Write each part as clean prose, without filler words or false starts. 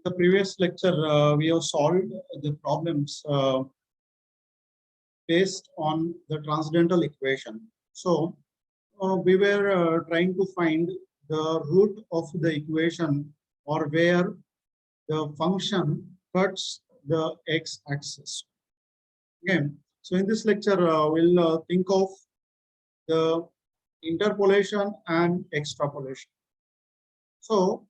The previous lecture, we have solved the problems based on the transcendental equation. So we were trying to find the root of the equation, or where the function cuts the x-axis. Okay, so in this lecture, we'll think of the interpolation and extrapolation. So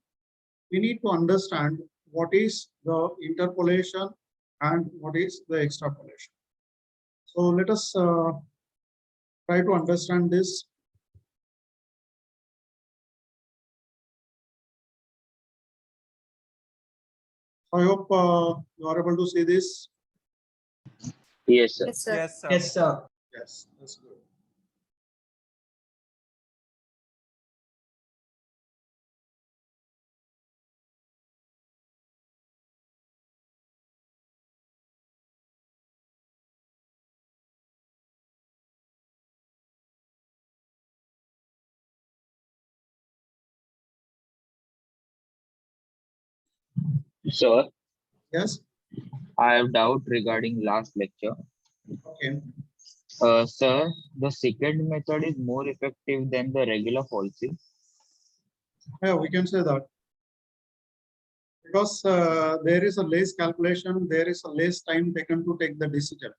we need to understand what is the interpolation and what is the extrapolation. So let us try to understand this. I hope you are able to see this. Yes, sir. Yes, sir. Yes, sir. Yes, sir. Yes, that's good. Sir, Yes. I have doubt regarding last lecture. Okay. Sir, the second method is more effective than the regular falsy. Yeah, we can say that. Because there is a less calculation, there is a less time taken to take the decision.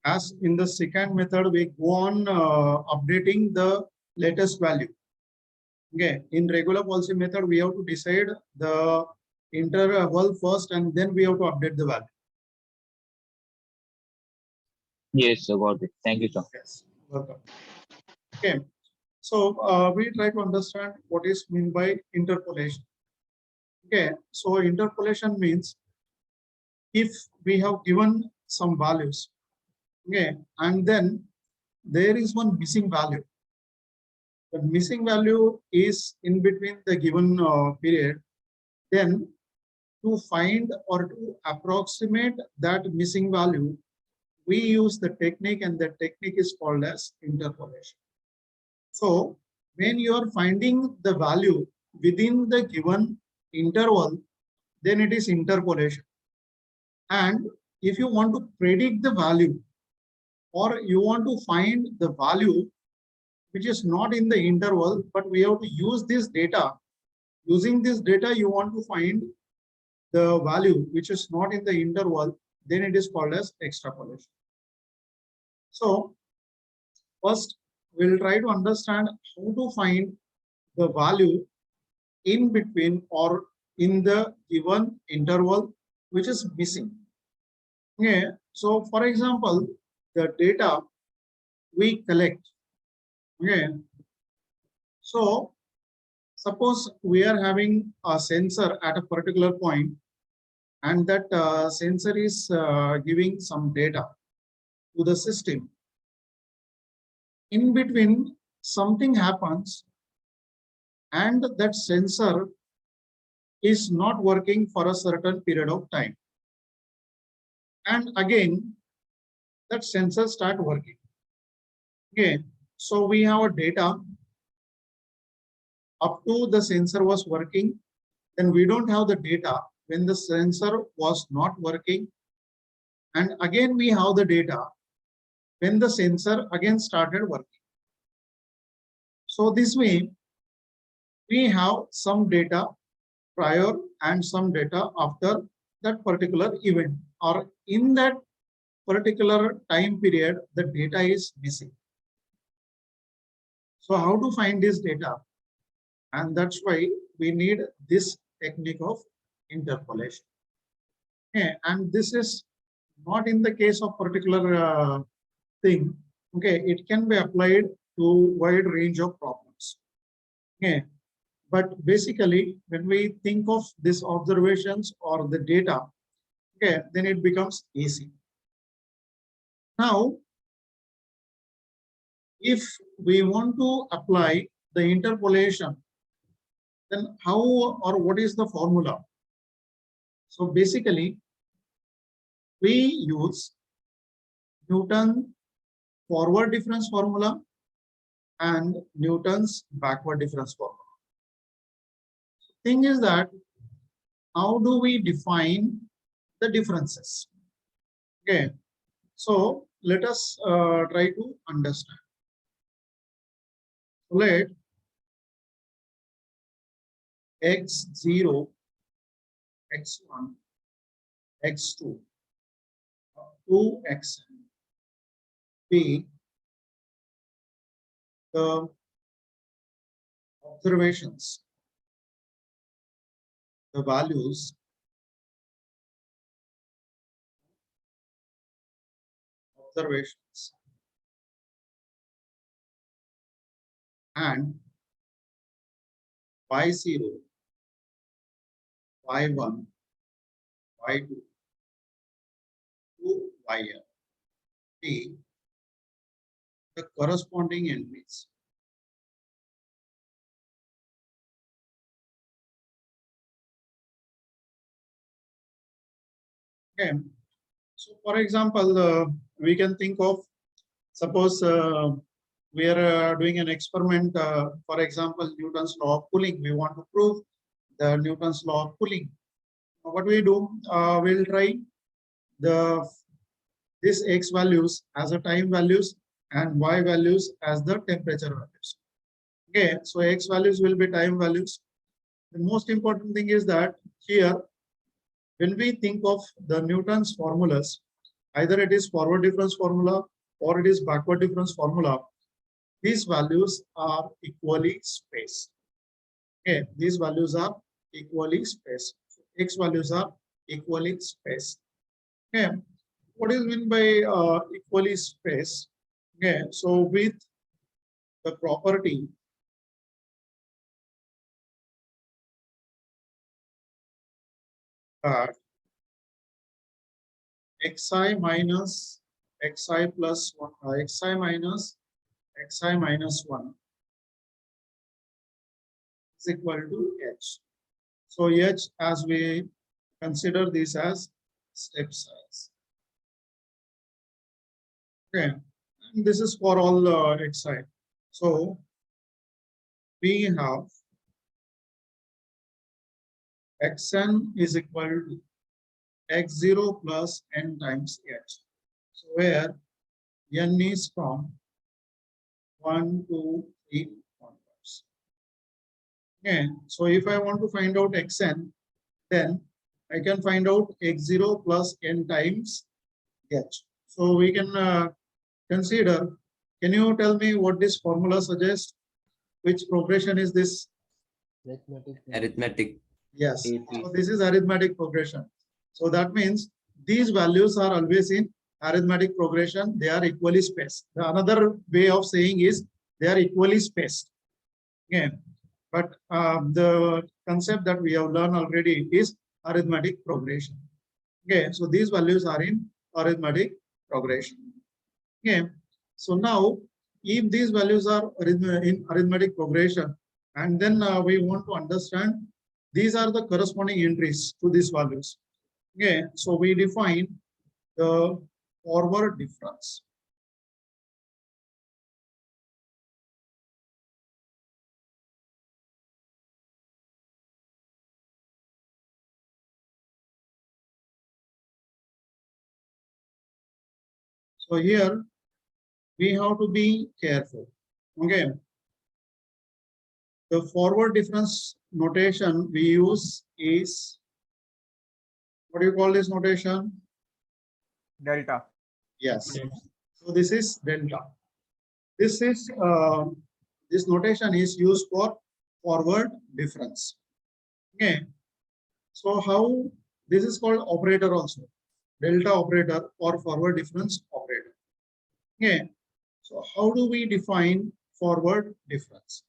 As in the second method, we go on updating the latest value. Okay, in regular policy method, we have to decide the interval first, and then we have to update the value. Yes, sir, got it. Thank you, sir. Yes, welcome. Okay, so we try to understand what is meant by interpolation. Okay, so interpolation means if we have given some values, okay, and then there is one missing value. The missing value is in between the given period. Then to find or to approximate that missing value, we use the technique, and the technique is called as interpolation. So when you are finding the value within the given interval, then it is interpolation. And if you want to predict the value, or you want to find the value which is not in the interval, but we have to use this data. Using this data, you want to find the value which is not in the interval, then it is called as extrapolation. So first, we'll try to understand how to find the value in between or in the given interval which is missing. Okay, so for example, the data we collect. Okay, so suppose we are having a sensor at a particular point, and that sensor is giving some data to the system. In between, something happens, and that sensor is not working for a certain period of time. And again, that sensor start working. Okay, so we have a data up to the sensor was working. Then we don't have the data when the sensor was not working. And again, we have the data when the sensor again started working. So this way, we have some data prior and some data after that particular event, or in that particular time period, the data is missing. So how to find this data? And that's why we need this technique of interpolation. Okay, and this is not in the case of particular thing. Okay, it can be applied to wide range of problems. Okay, but basically, when we think of these observations or the data, okay, then it becomes easy. Now, if we want to apply the interpolation, then how or what is the formula? So basically, we use Newton's forward difference formula and Newton's backward difference formula. Thing is that how do we define the differences? Okay, so let us try to understand. Let x0, x1, x2, up to xn be the observations, the values observations and y0, y1, y2 to yn be the corresponding entries. Okay, so for example, we can think of, suppose we are doing an experiment, for example, Newton's law of cooling. We want to prove the Newton's law of cooling. What we do, we'll try this x values as a time values and y values as the temperature values. Okay, so x values will be time values. The most important thing is that here, when we think of the Newton's formulas, either it is forward difference formula or it is backward difference formula, these values are equally spaced. Okay, these values are equally spaced. So x values are equally spaced. Okay, what is meant by equally spaced? Okay, so with the property that xi minus xi plus 1, xi minus xi minus 1 is equal to h. So h, as we consider this as step size. Okay, and this is for all xi. So we have xn is equal to x0 plus n times h. So where n is from 1, 2, 3 onwards. Okay, so if I want to find out xn, then I can find out x0 plus n times h. So we can consider, can you tell me what this formula suggests? Which progression is this? Arithmetic. Yes, so this is arithmetic progression. So that means these values are always in arithmetic progression. They are equally spaced. The another way of saying is they are equally spaced. Okay, but the concept that we have learned already is arithmetic progression. Okay, so these values are in arithmetic progression. Okay, so now if these values are in arithmetic progression, and then we want to understand these are the corresponding entries to these values. Okay, so we define the forward difference. So here we have to be careful. Okay, the forward difference notation we use is, what do you call this notation? Delta. Yes. So this is delta. This is this notation is used for forward difference. Okay. So how this is called operator also, delta operator or forward difference operator. Okay. So how do we define forward difference?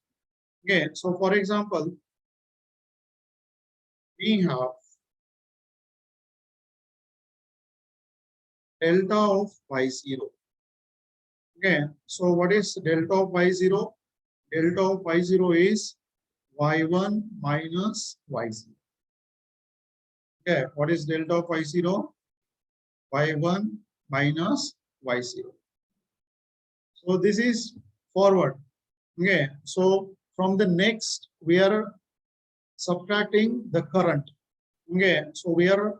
Okay. So for example, we have delta of y0. Okay, so what is delta of y0? Delta of y0 is y1 minus y0. Okay, what is delta of y0? Y1 minus y0. So this is forward. Okay, so from the next we are subtracting the current. Okay, so we are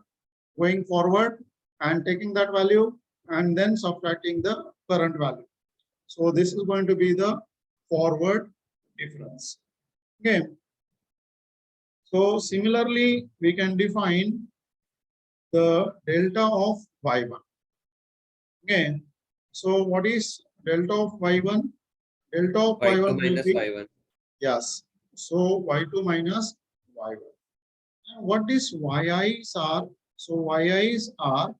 going forward and taking that value and then subtracting the current value. So this is going to be the forward difference. Okay. So similarly, we can define the delta of y1. Okay. So what is delta of y1? Delta of y2 y1 will minus be, y1. yes. So y2 minus y1. And what is yi's are? So yi's are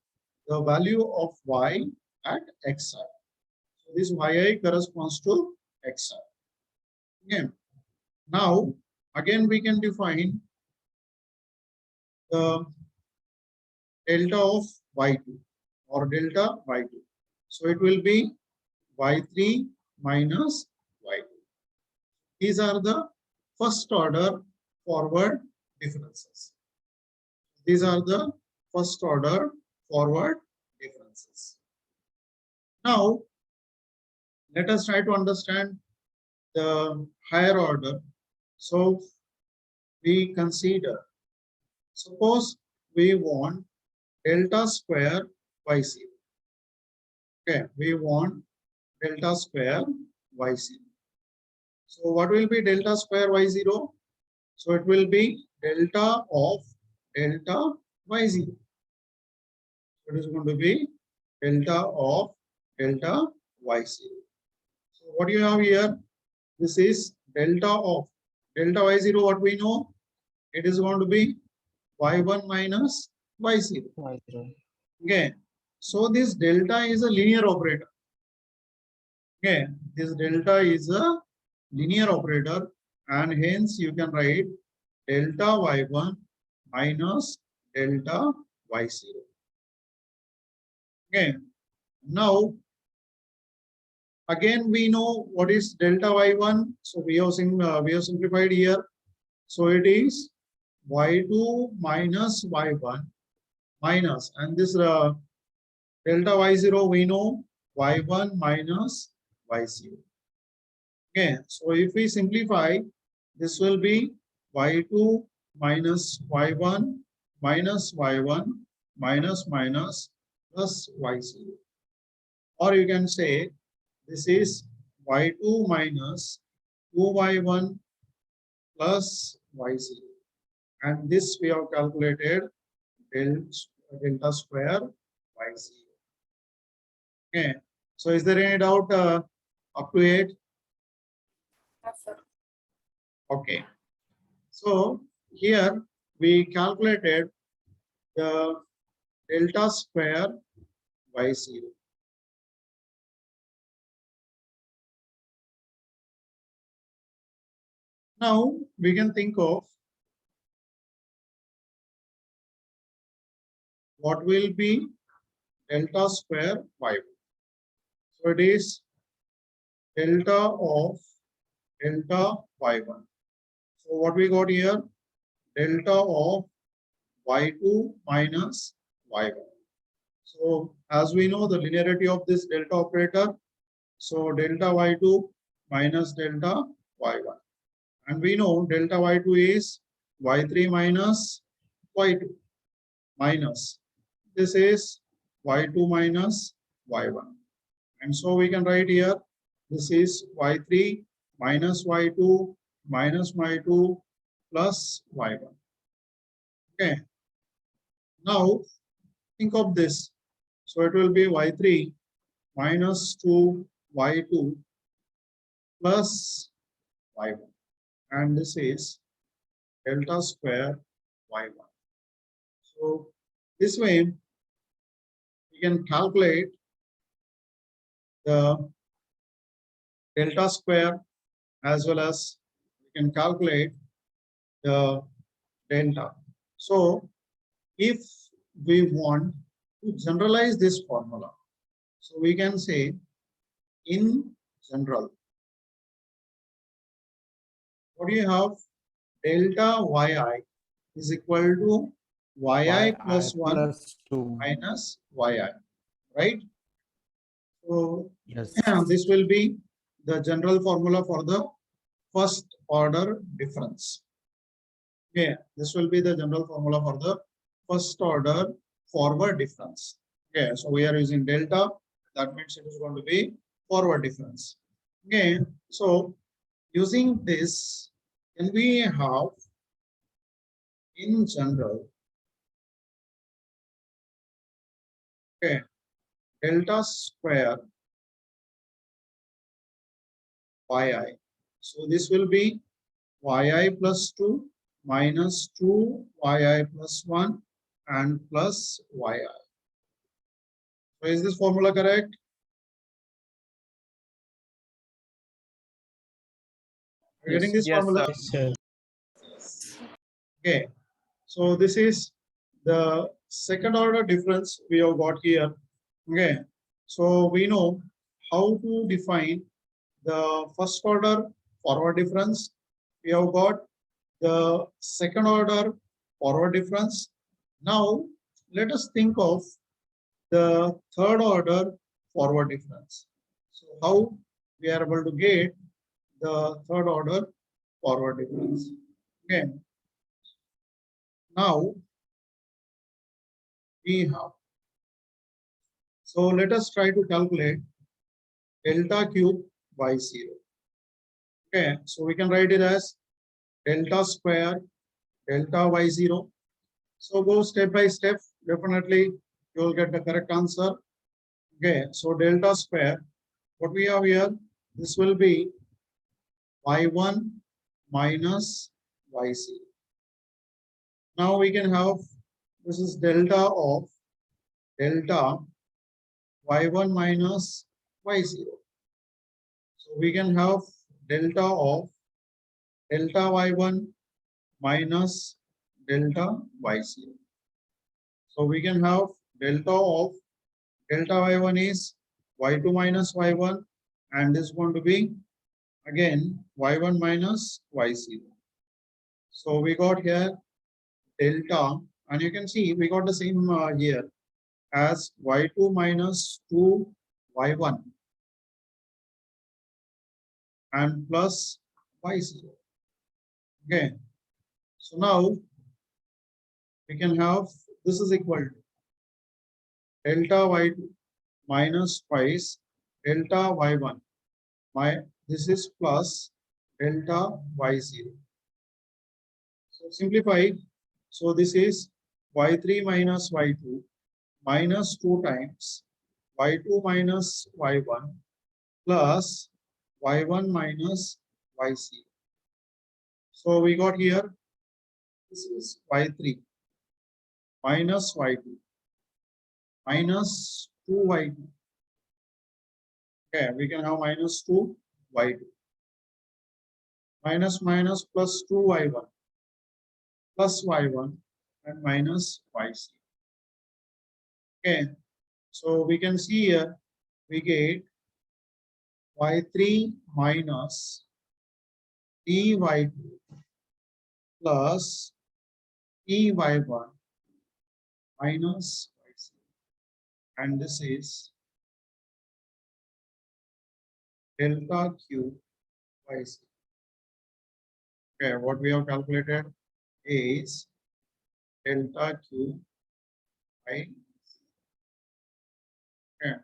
the value of y at xi. So this yi corresponds to xi. Okay. Now again we can define the delta of y2 or delta y2. So it will be y3 minus y2. These are the first order forward differences. These are the first order forward differences. Now, let us try to understand the higher order. So we consider, suppose we want delta square y0. Okay, we want delta square y0. So what will be delta square y0? So it will be delta of delta y0. It is going to be delta of delta y0. So what do you have here? This is delta of delta y0. What we know? It is going to be y1 minus y0. Okay. So this delta is a linear operator. Okay. This delta is a linear operator, and hence you can write delta y1 minus delta y0. Okay. Now, again we know what is delta y1. So we have simplified here. So it is y2 minus y1 minus, and this delta y0 we know y1 minus y0. Okay, so if we simplify, this will be y2 minus y1 minus y1 minus minus plus y0. Or you can say this is y2 minus 2y1 plus y0. And this we have calculated delta square y0. Okay, so is there any doubt up to 8? Okay, so here we calculated the delta square y0. Now we can think of what will be delta square y1. So it is delta of delta y1. So what we got here? Delta of y2 minus y1. So as we know the linearity of this delta operator, so delta y2 minus delta y1. And we know delta y2 is y3 minus y2 minus. This is y2 minus y1. And so we can write here, this is y3 minus y2 minus y2 plus y1. Okay. Now think of this. So it will be y3 minus 2y2 plus y1. And this is delta square y1. So this way we can calculate the delta square as well as we can calculate the delta. So if we want to generalize this formula, so we can say in general, what do you have? Delta yi is equal to yi plus 1 plus 2. minus yi, right? So Yes. this will be the general formula for the first order difference. Okay, this will be the general formula for the first order forward difference. Okay, so we are using delta. That means it is going to be forward difference. Okay, so using this, can we have in general, okay, delta square yi. So this will be yi plus 2 minus 2 yi plus 1 and plus yi. So is this formula correct? Are you getting this Yes, formula? sir. Okay. So this is the second order difference we have got here. Okay. So we know how to define the first order forward difference. We have got the second order forward difference. Now let us think of the third order forward difference. So how we are able to get the third order forward difference. Okay. Now we have. So let us try to calculate delta cube y0. Okay, so we can write it as delta square delta y0. So go step by step. Definitely you will get the correct answer. Okay, so delta square, what we have here, this will be y1 minus y0. Now we can have, this is delta of delta y1 minus y0. So we can have delta of delta y1 minus delta y0. So we can have delta of delta y1 is y2 minus y1, and this is going to be again y1 minus y0. So we got here delta, and you can see we got the same here as y2 minus 2 y1 and plus y0. Okay, so now we can have this is equal to delta y2 minus twice delta y1. This is plus delta y0. So simplify. So this is y3 minus y2 minus 2 times y2 minus y1 plus y1 minus y0. So we got here, this is y3 minus y2 minus 2y2. Okay, we can have minus 2y2 minus minus plus 2y1 plus y1 and minus y0. Okay, so we can see here we get y3 minus dy2 plus ey1 minus y0, and this is delta q y0. Okay, what we have calculated is delta q y. Okay.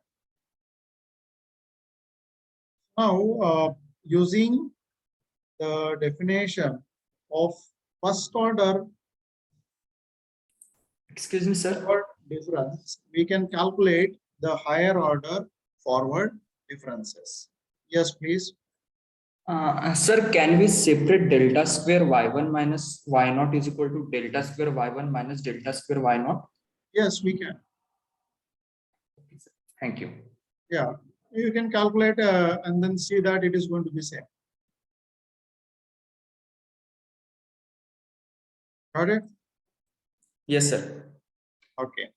Now, using the definition of first order Excuse me, sir. forward difference, we can calculate the higher order forward differences. Yes, please. Sir, can we separate delta square y1 minus y0 is equal to delta square y1 minus delta square y0? Yes, we can. Okay, sir. Thank you. Yeah, you can calculate and then see that it is going to be same. Got it? Yes, sir. Okay.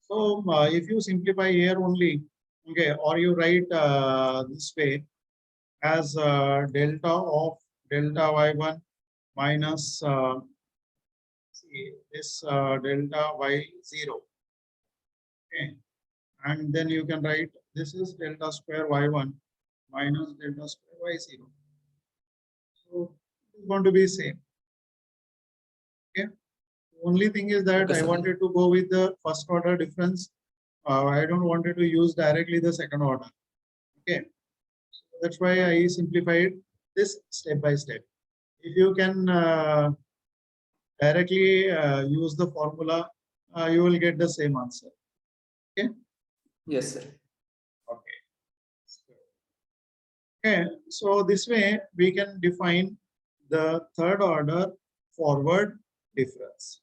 So if you simplify here only, okay, or you write this way as delta of delta y1 minus this delta y0. Okay, and then you can write this is delta square y1 minus delta square y0. So it's going to be same. Only thing is that Okay, I sir. wanted to go with the first order difference. I don't wanted to use directly the second order. Okay, so that's why I simplified this step by step. If you can directly use the formula, you will get the same answer. Okay. Yes, sir. Okay. Okay. So this way we can define the third order forward difference.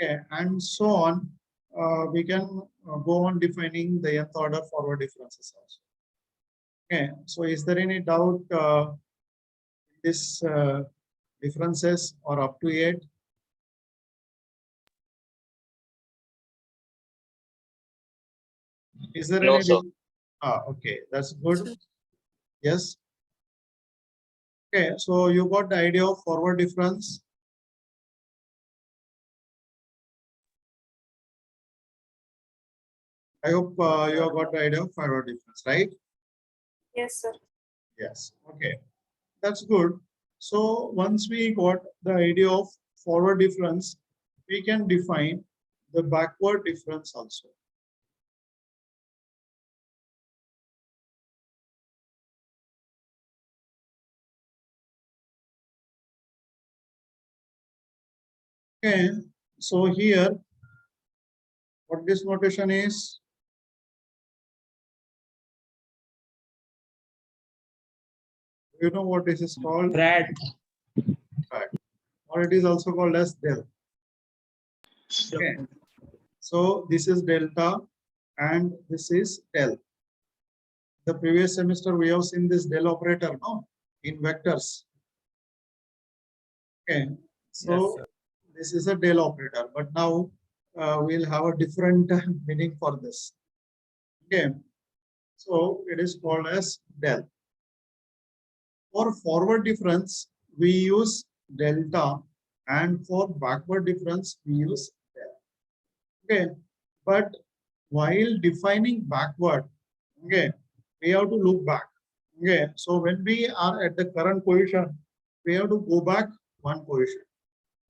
Okay, and so on. We can go on defining the nth order forward differences also. Okay, so is there any doubt this differences or up to 8? Is there No, any? sir. Okay, that's good. Yes. Okay, so you got the idea of forward difference. I hope you have got the idea of forward difference, right? Yes, sir. Yes. Okay, that's good. So once we got the idea of forward difference, we can define the backward difference also. Okay, so here, what this notation is, you know what this is called? Brad. Right. Or it is also called as del. Okay. So this is delta and this is del. The previous semester we have seen this del operator, no, in vectors. Okay. So this is a del operator, but now we'll have a different meaning for this. Okay. So it is called as del. For forward difference, we use delta, and for backward difference, we use del. Okay, but while defining backward, okay, we have to look back. Okay, so when we are at the current position, we have to go back one position.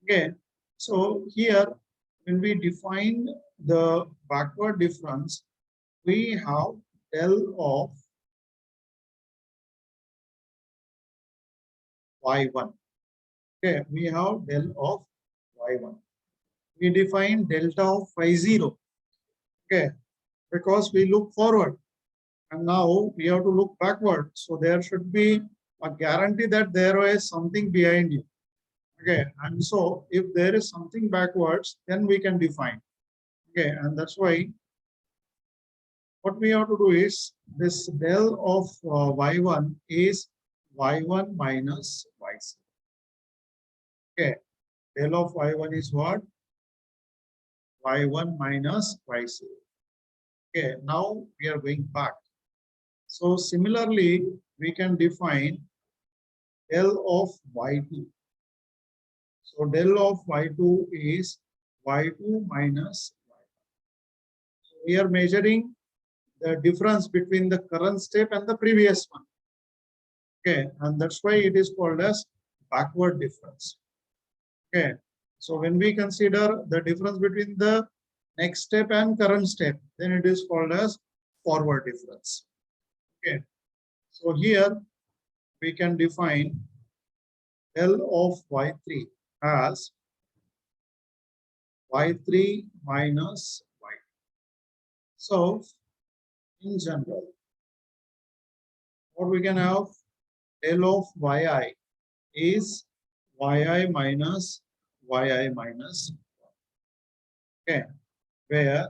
Okay, so here, when we define the backward difference, we have del of y1. Okay, we have del of y1. We define delta of y0. Okay, because we look forward and now we have to look backward. So there should be a guarantee that there is something behind you. Okay, and so if there is something backwards, then we can define. Okay, and that's why what we have to do is this del of y1 is y1 minus y0. Okay, del of y1 is what? y1 minus y0. Okay, now we are going back. So similarly, we can define del of y2. So del of y2 is y2 minus y1. So we are measuring the difference between the current step and the previous one. Okay, and that's why it is called as backward difference. Okay, so when we consider the difference between the next step and current step, then it is called as forward difference. Okay, so here we can define del of y3 as y3 minus y. So in general, what we can have, del of yi is yi minus yi minus 1. Okay, where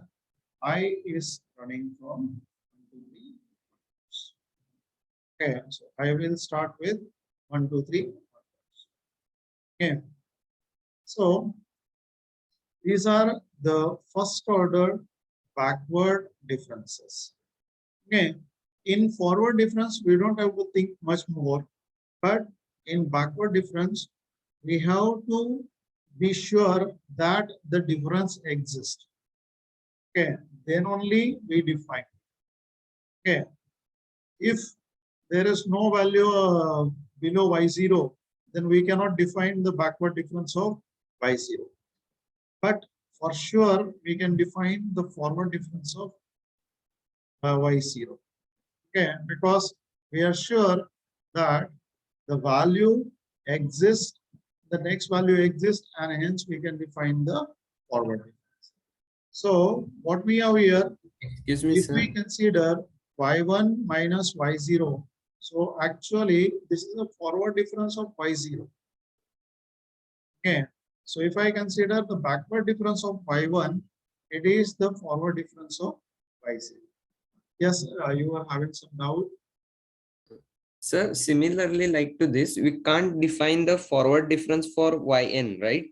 I is running from 1 to 3. Okay, so I will start with 1, 2, 3. Okay, so these are the first order backward differences. Okay, in forward difference, we don't have to think much more, but in backward difference, we have to be sure that the difference exists. Okay, then only we define. Okay, if there is no value below y0, then we cannot define the backward difference of y0. But for sure, we can define the forward difference of y0. Okay, because we are sure that the value exists, the next value exists, and hence we can define the forward difference. So what we have here, Excuse me, if sir. we consider y1 minus y0, so actually this is the forward difference of y0. Okay, so if I consider the backward difference of y1, it is the forward difference of y0. Yes, you are having some doubt. Sir, similarly, like to this, we can't define the forward difference for yn, right?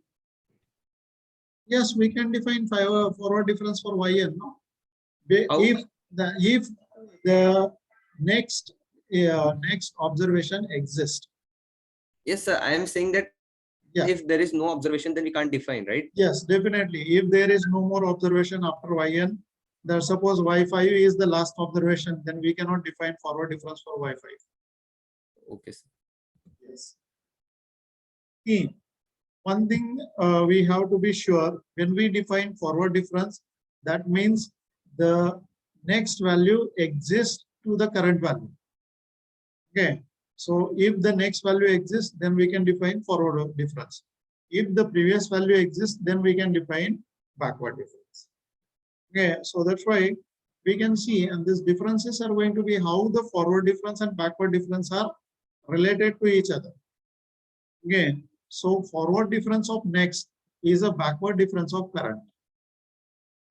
Yes, we can define forward difference for yn. No? How? If the next observation exists. Yes, sir. I am saying that Yeah. if there is no observation, then we can't define, right? Yes, definitely. If there is no more observation after yn, then suppose y5 is the last observation, then we cannot define forward difference for y5. Okay, sir. Yes. One thing we have to be sure, when we define forward difference, that means the next value exists to the current value. Okay, so if the next value exists, then we can define forward difference. If the previous value exists, then we can define backward difference. Okay, so that's why we can see, and these differences are going to be how the forward difference and backward difference are related to each other. Okay, so forward difference of next is a backward difference of current.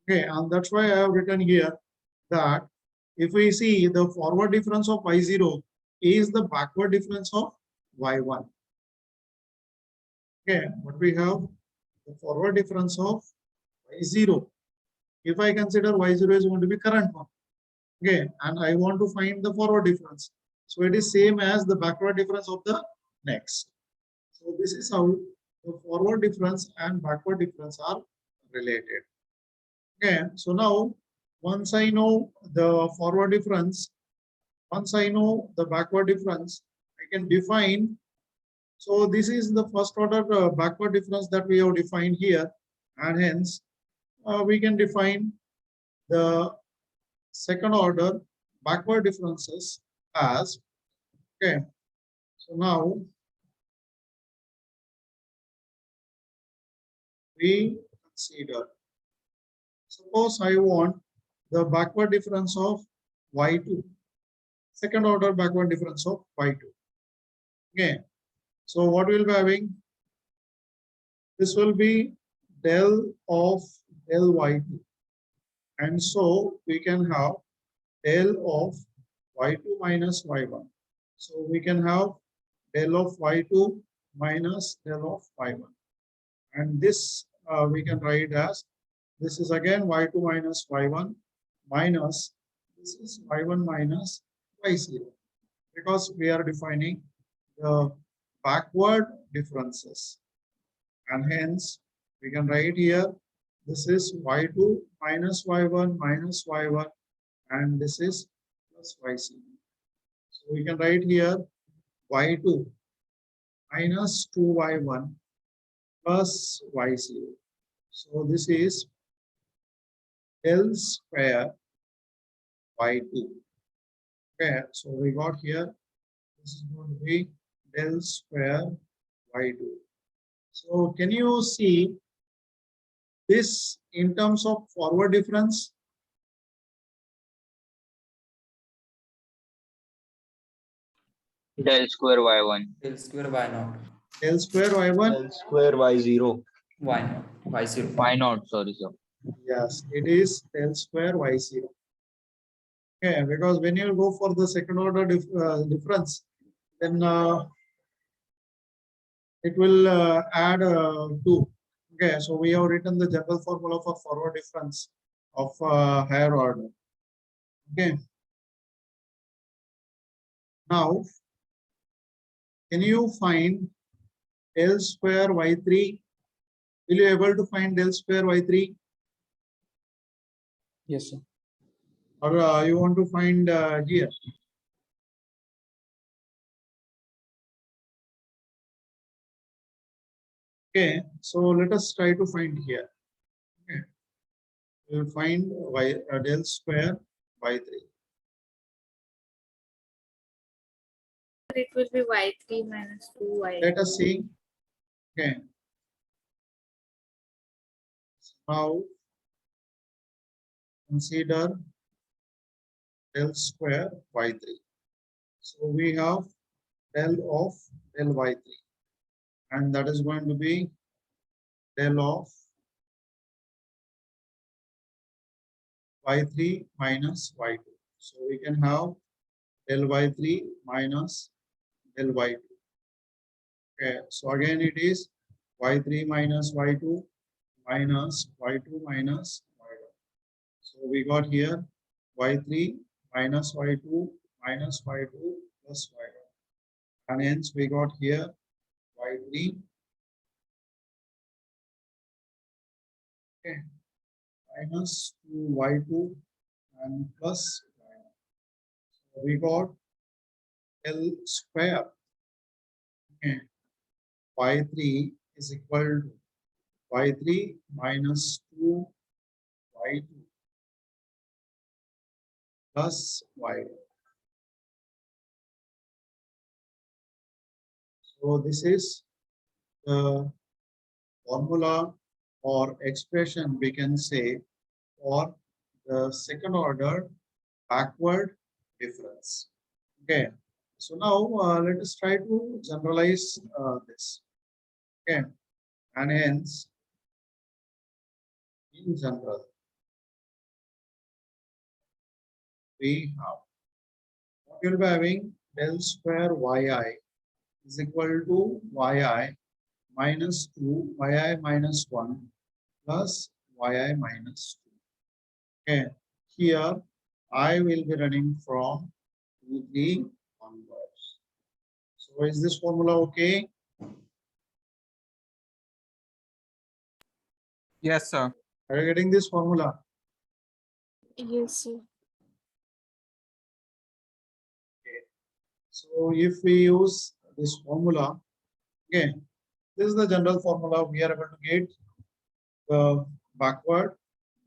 Okay, and that's why I have written here that if we see the forward difference of y0 is the backward difference of y1. Okay, what we have, the forward difference of y0. If I consider y0 is going to be current one, okay, and I want to find the forward difference, so it is same as the backward difference of the next. So this is how the forward difference and backward difference are related. Okay, so now once I know the forward difference, once I know the backward difference, I can define. So this is the first order backward difference that we have defined here, and hence we can define the second order backward differences as, okay, so now we consider, suppose I want the backward difference of y2, second order backward difference of y2. Okay, so what we'll be having, this will be del of del y2, and so we can have del of y2 minus y1. So we can have del of y2 minus del of y1, and this we can write as, this is again y2 minus y1 minus, this is y1 minus y0, because we are defining the backward differences, and hence we can write here, this is y2 minus y1 minus y1, and this is plus y0. So we can write here y2 minus 2y1 plus y0. So this is del square y2. Okay, so we got here, this is going to be del square y2. So can you see this in terms of forward difference? Del square y1. Del square y naught. Del square y1. Del square y0. Y naught. Y0. Why not? Sorry, sir. Yes, it is del square y0. Okay, because when you go for the second order difference, then it will add 2. Okay, so we have written the general formula for forward difference of higher order. Okay. Now, can you find del square y3? Will you able to find del square y3? Yes, sir. Or you want to find here? Okay, so let us try to find here. We will find y del square y3. It will be y3 minus 2y. Let us see. Okay. Now consider del square y3. So we have del of del y3, and that is going to be del of y3 minus y2. So we can have del y3 minus del y2. Okay, so again it is y3 minus y2 minus y2 minus y1. So we got here y3 minus y2 minus y2 plus y1. And hence we got here y3 minus 2y2 and plus y1. So we got L square. Okay. Y3 is equal to y3 minus 2y2 plus y1. So this is the formula or expression we can say for the second order backward difference. Okay. So now let us try to generalize this. Okay. And hence, in general, we have what we'll be having del square yi is equal to yi minus 2, yi minus 1 plus yi minus 2. Okay. Here, I will be running from 2, 3 onwards. So is this formula okay? Yes, sir. Are you getting this formula? Yes, sir. So if we use this formula, okay, this is the general formula. We are able to get the backward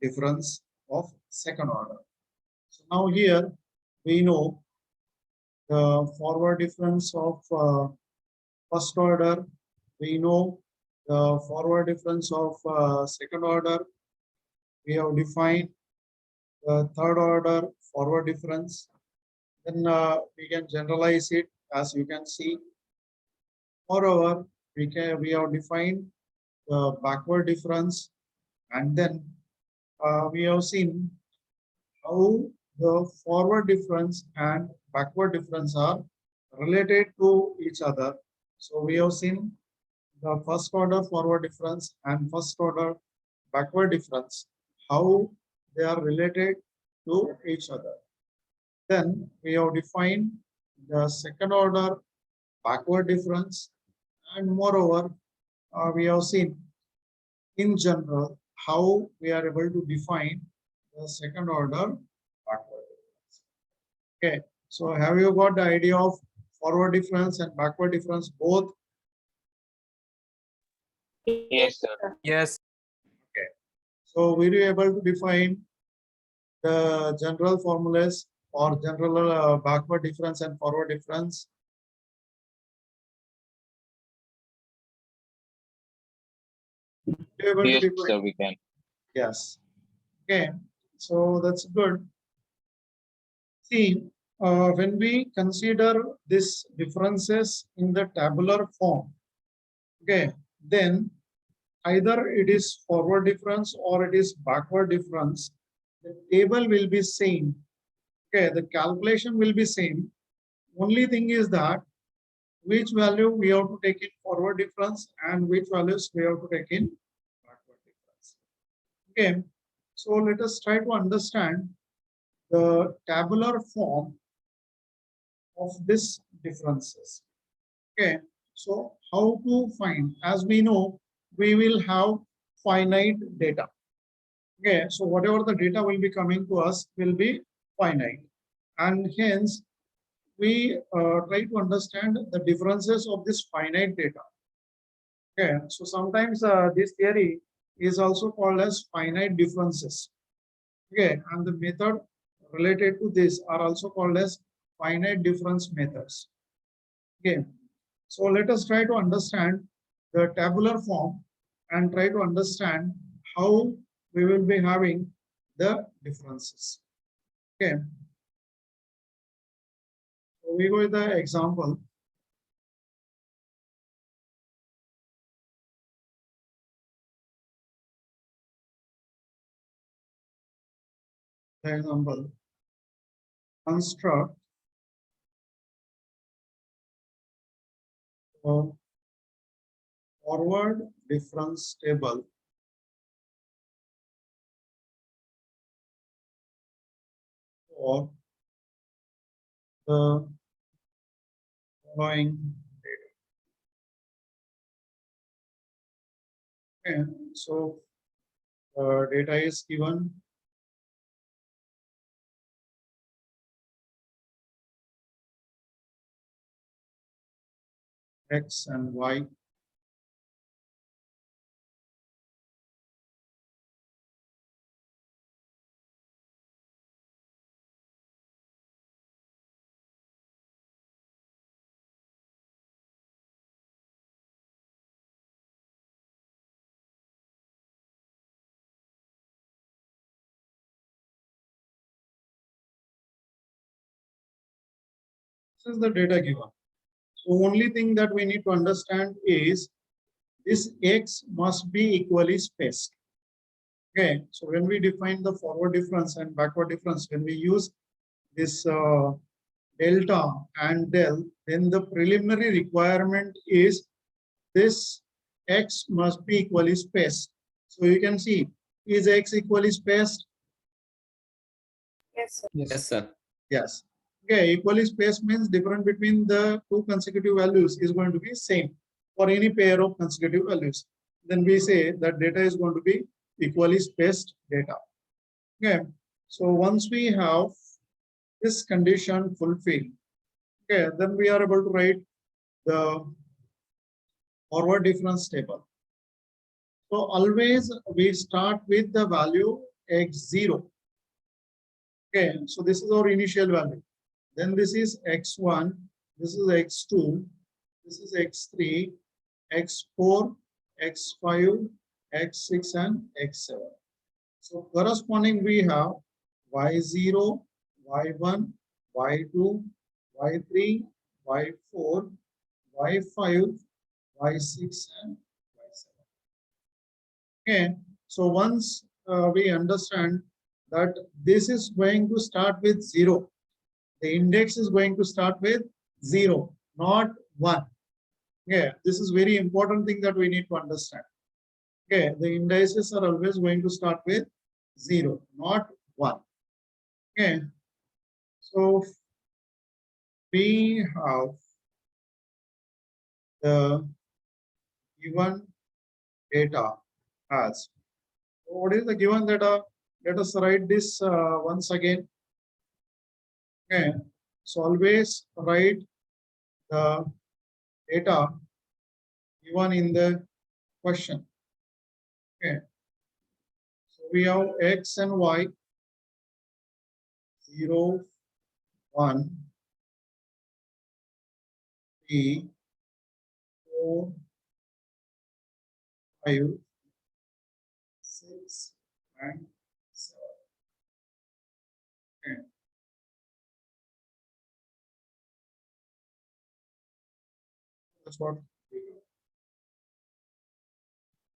difference of second order. So now here we know the forward difference of first order. We know the forward difference of second order. We have defined the third order forward difference. Then we can generalize it, as you can see. Moreover, we have defined the backward difference, and then we have seen how the forward difference and backward difference are related to each other. So we have seen the first order forward difference and first order backward difference, how they are related to each other. Then we have defined the second order backward difference, and moreover, we have seen in general how we are able to define the second order backward difference. Okay, so have you got the idea of forward difference and backward difference both? Yes, sir. Yes. Okay, so were you able to define the general formulas or general backward difference and forward difference? Were you able to Yes, define? sir, we can. Yes. Okay, so that's good. See, when we consider these differences in the tabular form, okay, then either it is forward difference or it is backward difference. The table will be same. Okay, the calculation will be same. Only thing is that which value we have to take in forward difference and which values we have to take in backward difference. Okay, so let us try to understand the tabular form of these differences. Okay, so how to find? As we know, we will have finite data. Okay, so whatever the data will be coming to us will be finite, and hence we try to understand the differences of this finite data. Okay, so sometimes this theory is also called as finite differences. Okay, and the method related to this are also called as finite difference methods. Okay, so let us try to understand the tabular form and try to understand how we will be having the differences. Okay, so we go with the example. The example, construct a forward difference table for the following data. Okay, so data is given X and Y. This is the data given. So only thing that we need to understand is this X must be equally spaced. Okay, so when we define the forward difference and backward difference, when we use this delta and del, then the preliminary requirement is this X must be equally spaced. So you can see, is X equally spaced? Yes, sir. Yes, sir. Yes. Okay, equally spaced means difference between the two consecutive values is going to be same for any pair of consecutive values. Then we say that data is going to be equally spaced data. Okay, so once we have this condition fulfilled, okay, then we are able to write the forward difference table. So always we start with the value x0. Okay, so this is our initial value. Then this is x1, this is x2, this is x3, x4, x5, x6, and x7. So corresponding we have y0, y1, y2, y3, y4, y5, y6, and y7. Okay, so once we understand that this is going to start with 0, the index is going to start with 0, not 1. Okay, this is very important thing that we need to understand. Okay, the indices are always going to start with 0, not 1. Okay, so we have the given data as. What is the given data? Let us write this once again. Okay, so always write the data given in the question. Okay, so we have x and y, 0, 1, 3, 4, 5, 6, and 7. Okay. That's what we do.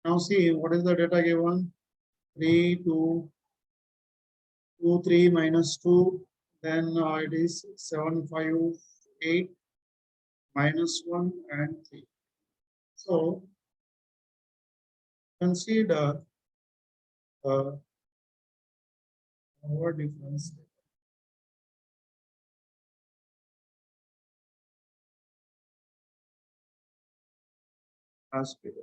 Now see what is the data given? 3, 2, 2, 3 minus 2. Then it is 7, 5, 8 minus 1 and 3. So consider the forward difference as below.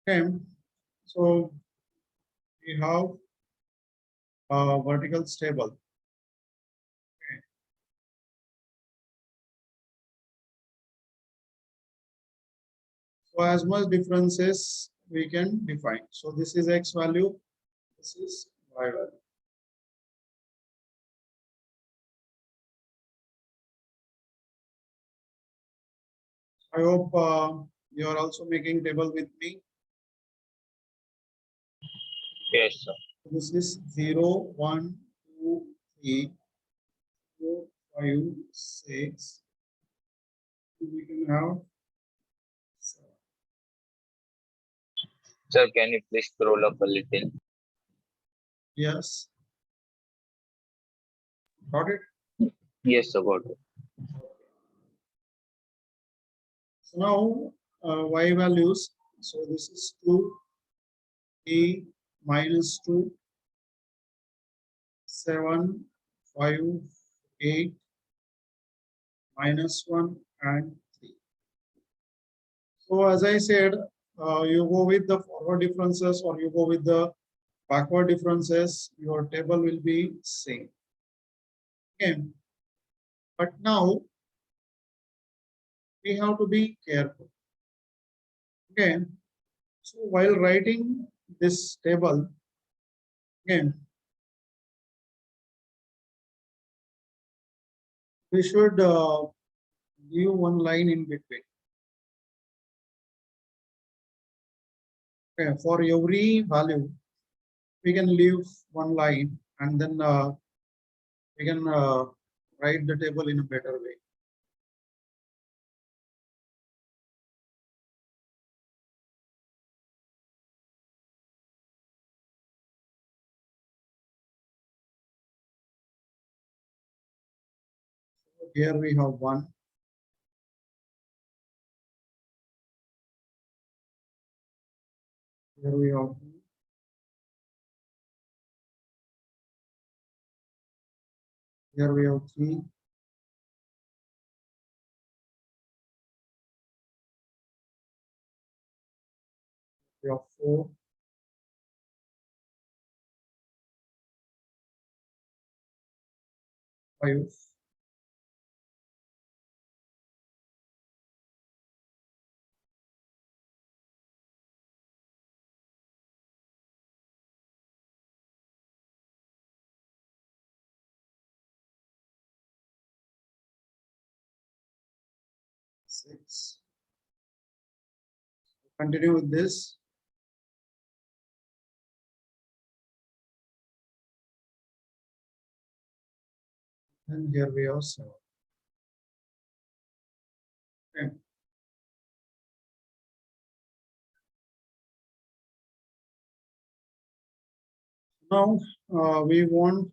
Okay, so we have a vertical stable. Okay. So as much differences we can define. So this is X value, this is Y value. I hope you are also making table with me. Yes, sir. This is 0, 1, 2, 3, 4, 5, 6. We can have 7. Sir, can you please scroll up a little? Yes. Got it? Yes, sir, got it. So now Y values. So this is 2, 3, minus 2, 7, 5, 8, minus 1, and 3. So as I said, you go with the forward differences or you go with the backward differences, your table will be same. Okay. But now we have to be careful. Okay. So while writing this table, again, we should leave one line in between. Okay, for every value, we can leave one line and then we can write the table in a better way. So here we have 1. Here we have 2. Here we have 3. We have 4. 5. 6. Continue with this. And here we have 7. Okay. Now we want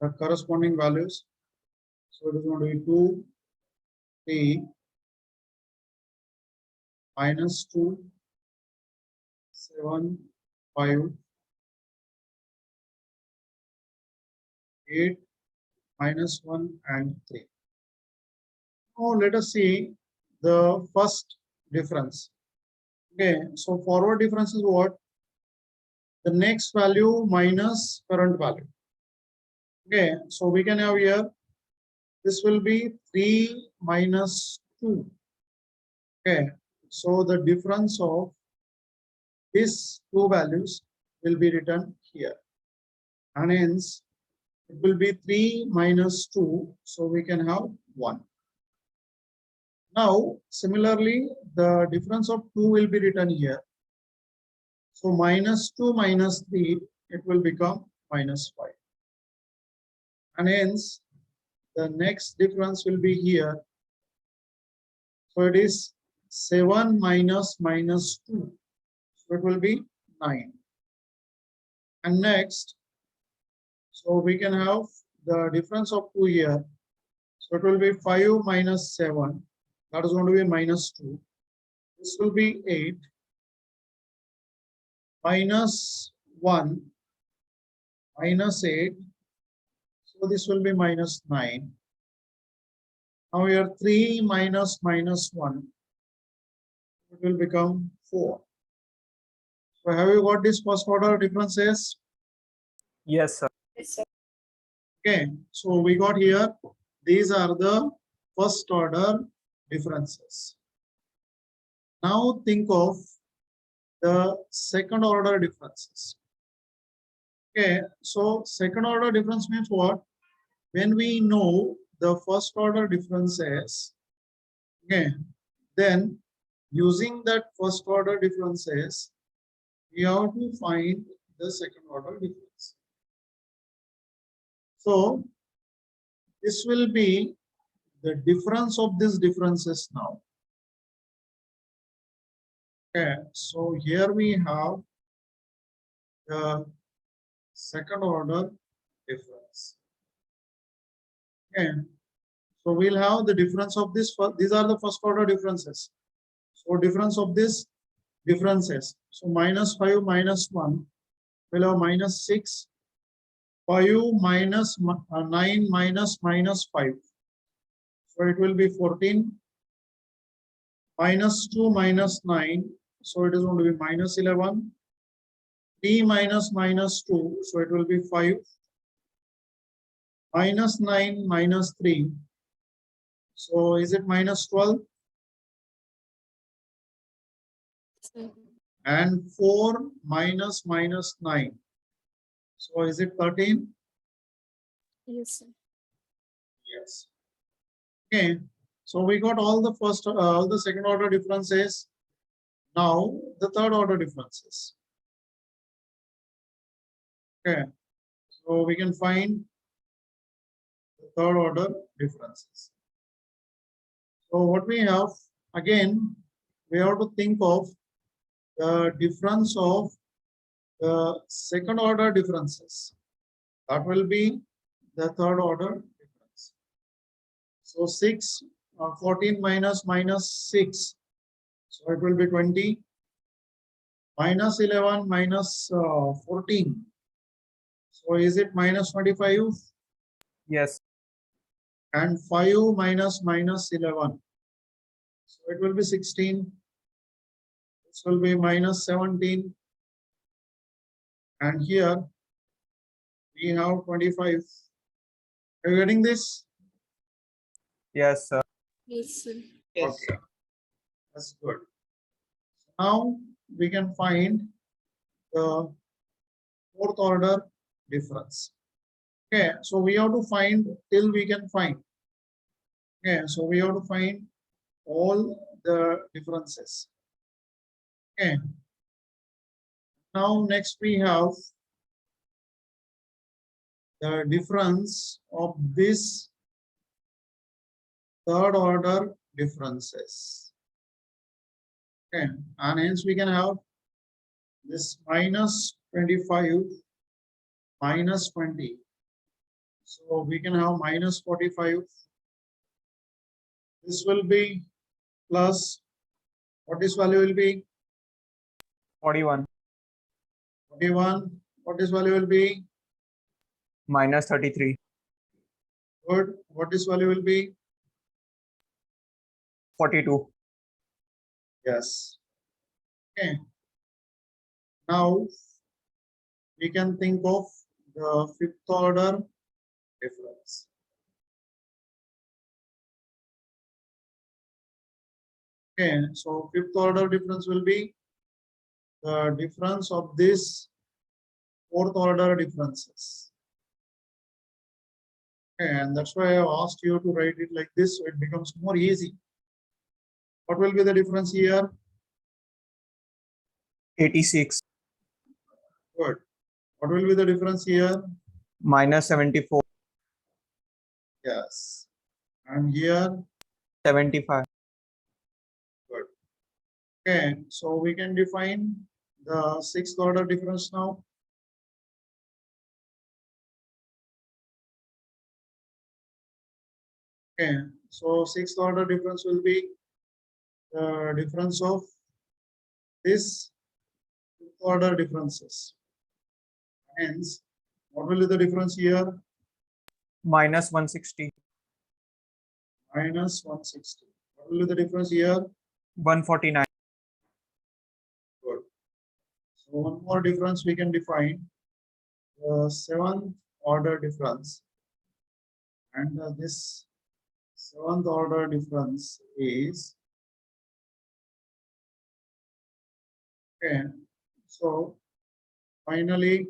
the corresponding values. So it is going to be 2, 3, minus 2, 7, 5, 8, minus 1, and 3. Now let us see the first difference. Okay, so forward difference is what? The next value minus current value. Okay, so we can have here, this will be 3 minus 2. Okay, so the difference of these two values will be written here. And hence, it will be 3 minus 2. So we can have 1. Now, similarly, the difference of 2 will be written here. So minus 2 minus 3, it will become minus 5. And hence, the next difference will be here. So it is 7 minus minus 2. So it will be 9. And next, so we can have the difference of 2 here. So it will be 5 minus 7. That is going to be minus 2. This will be 8. Minus 1. Minus 8. So this will be minus 9. Now here 3 minus minus 1. It will become 4. So have you got this first order differences? Yes, sir. Yes, sir. Okay, so we got here, these are the first order differences. Now think of the second order differences. Okay, so second order difference means what? When we know the first order differences, okay, then using that first order differences, we have to find the second order difference. So this will be the difference of these differences now. Okay, so here we have the second order difference. Okay, so we'll have the difference of this. These are the first order differences. So difference of this differences. So -5 -1 will have -6. 5 minus 9 minus -5. So it will be 14. -2 minus 9. So it is going to be -11. 3 minus -2. So it will be 5. -9 minus 3. So is it -12? And 4 minus -9. So is it 13? Yes, sir. Yes. Okay. So we got all the all the second order differences. Now the third order differences. Okay. So we can find the third order differences. So what we have, again, we have to think of the difference of the second order differences. That will be the third order difference. So 14 minus -6. So it will be 20. -11 minus 14. So is it -25? Yes. And 5 minus -11. So it will be 16. This will be -17. And here we have 25. Are you getting this? Yes, sir. Yes, sir. Okay, that's good. Now we can find the fourth order difference. Okay, so we have to find till we can find. Okay, so we have to find all the differences. Okay. Now next we have the difference of this third order differences. Okay, and hence we can have this -25 -20. So we can have -45. This will be plus, what this value will be? 41 41. What this value will be? -33 Good. What this value will be? 42. Yes. Okay. Now we can think of the fifth order difference. Okay, so fifth order difference will be the difference of this fourth order differences. Okay, and that's why I asked you to write it like this, so it becomes more easy. What will be the difference here? 86 Good. What will be the difference here? -74 Yes. And here? 75. Good. Okay, so we can define the sixth order difference now. Okay, so sixth order difference will be the difference of this fifth order differences. Hence, what will be the difference here? -160 -160. What will be the difference here? 149. Good. So one more difference we can define, the seventh order difference. And this seventh order difference is Okay, so finally,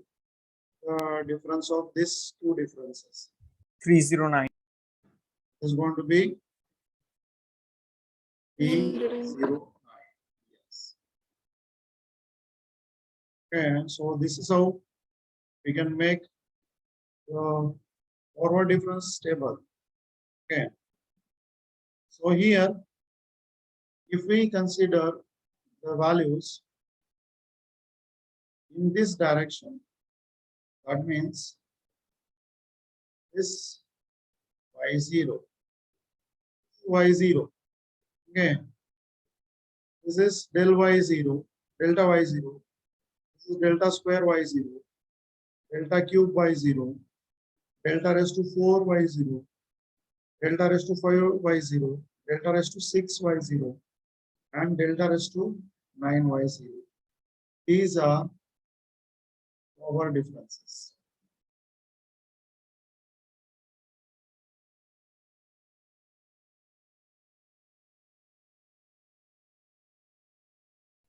the difference of these two differences 309. is going to be 309. 309. Yes. Okay, so this is how we can make the forward difference table. Okay. So here, if we consider the values in this direction, that means this y0, y0. Okay. This is del y0, delta y0. This is delta square y0, delta cube y0, delta raised to 4 y0, delta raised to 5 y0, delta raised to 6 y0, and delta raised to 9 y0. These are our differences.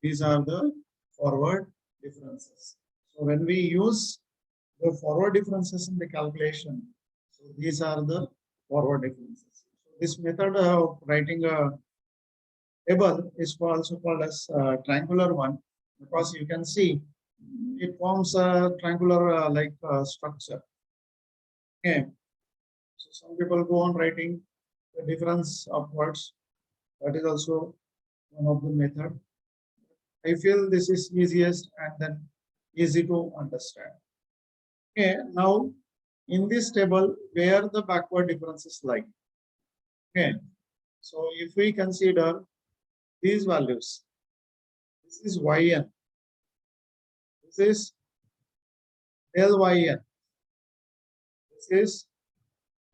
These are the forward differences. So when we use the forward differences in the calculation, so these are the forward differences. So this method of writing a table is also called as triangular one, because you can see it forms a triangular like structure. Okay. So some people go on writing the difference upwards. That is also one of the method. I feel this is easiest and then easy to understand. Okay, now in this table, where the backward differences lie. Okay, so if we consider these values, this is yn, this is del yn, this is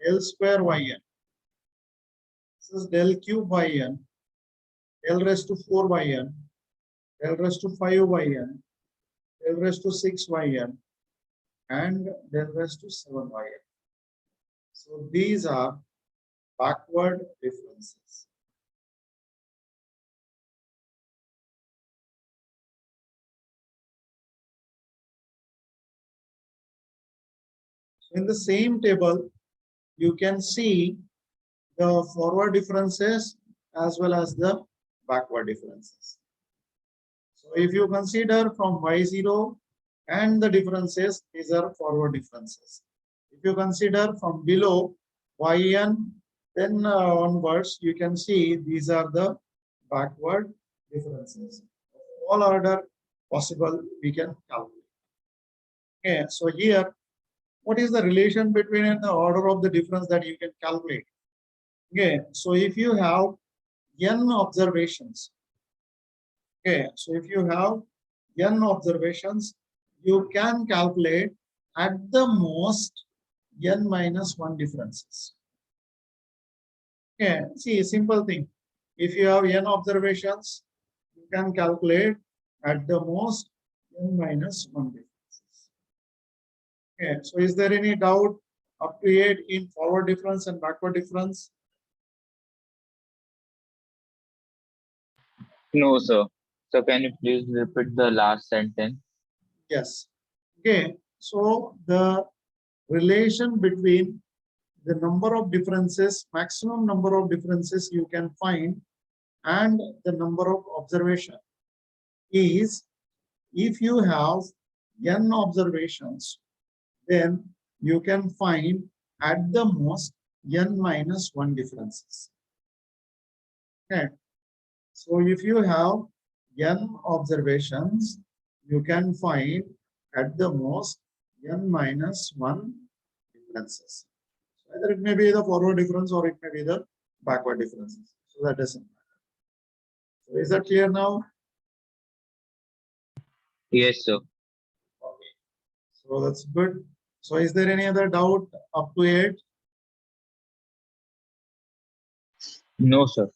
L square yn, this is del cube yn, L raised to 4 yn, L raised to 5 yn, L raised to 6 yn, and L raised to 7 yn. So these are backward differences. In the same table, you can see the forward differences as well as the backward differences. So if you consider from y0 and the differences, these are forward differences. If you consider from below yn, then onwards, you can see these are the backward differences. All order possible, we can calculate. Okay, so here, what is the relation between the order of the difference that you can calculate? Okay, so if you have n observations, okay, so if you have n observations, you can calculate at the most n minus 1 differences. Okay, see, simple thing. If you have n observations, you can calculate at the most n minus 1 differences. Okay, so is there any doubt up to 8 in forward difference and backward difference? No, sir. So can you please repeat the last sentence? Yes. Okay, so the relation between the number of differences, maximum number of differences you can find, and the number of observation is, if you have n observations, then you can find at the most n minus 1 differences. Okay. So if you have n observations, you can find at the most n minus 1 differences. So either it may be the forward difference or it may be the backward differences. So that doesn't matter. So is that clear now? Yes, sir. Okay. So that's good. So is there any other doubt up to 8? No, sir.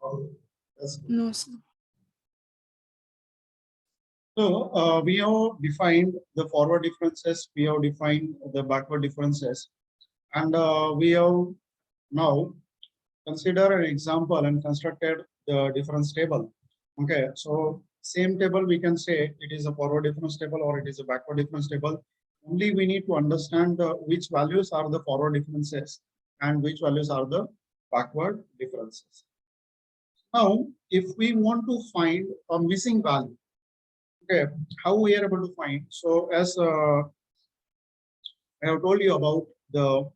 Okay. That's good. No, sir. So we have defined the forward differences, we have defined the backward differences, and we have now consider an example and constructed the difference table. Okay, so same table, we can say it is a forward difference table or it is a backward difference table. Only we need to understand which values are the forward differences and which values are the backward differences. Now, if we want to find a missing value, okay, how we are able to find? So as I have told you about the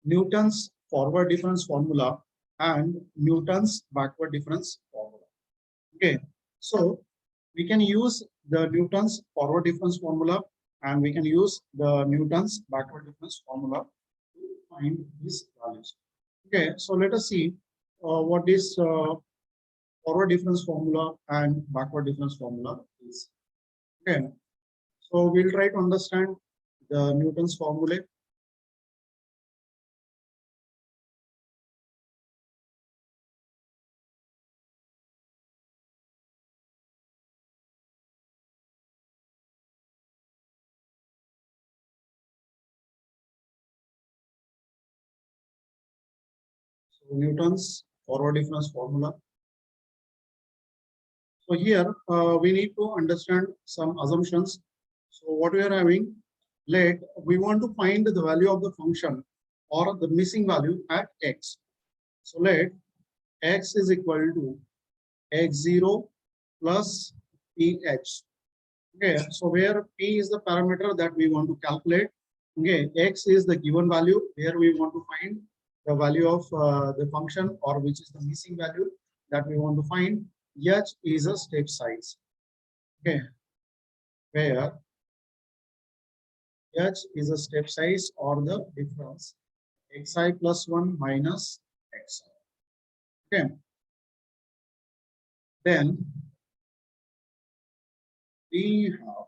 Newton's forward difference formula and Newton's backward difference formula. Okay, so we can use the Newton's forward difference formula and we can use the Newton's backward difference formula to find these values. Okay, so let us see what is forward difference formula and backward difference formula is. Okay, so we'll try to understand the Newton's formula. So Newton's forward difference formula. So here we need to understand some assumptions. So what we are having, we want to find the value of the function or the missing value at x. So let x is equal to x0 plus ph. Okay, so where p is the parameter that we want to calculate. Okay, x is the given value where we want to find the value of the function or which is the missing value that we want to find. H is a step size. Okay, where H is a step size or the difference xi plus 1 minus xi. Okay, then we have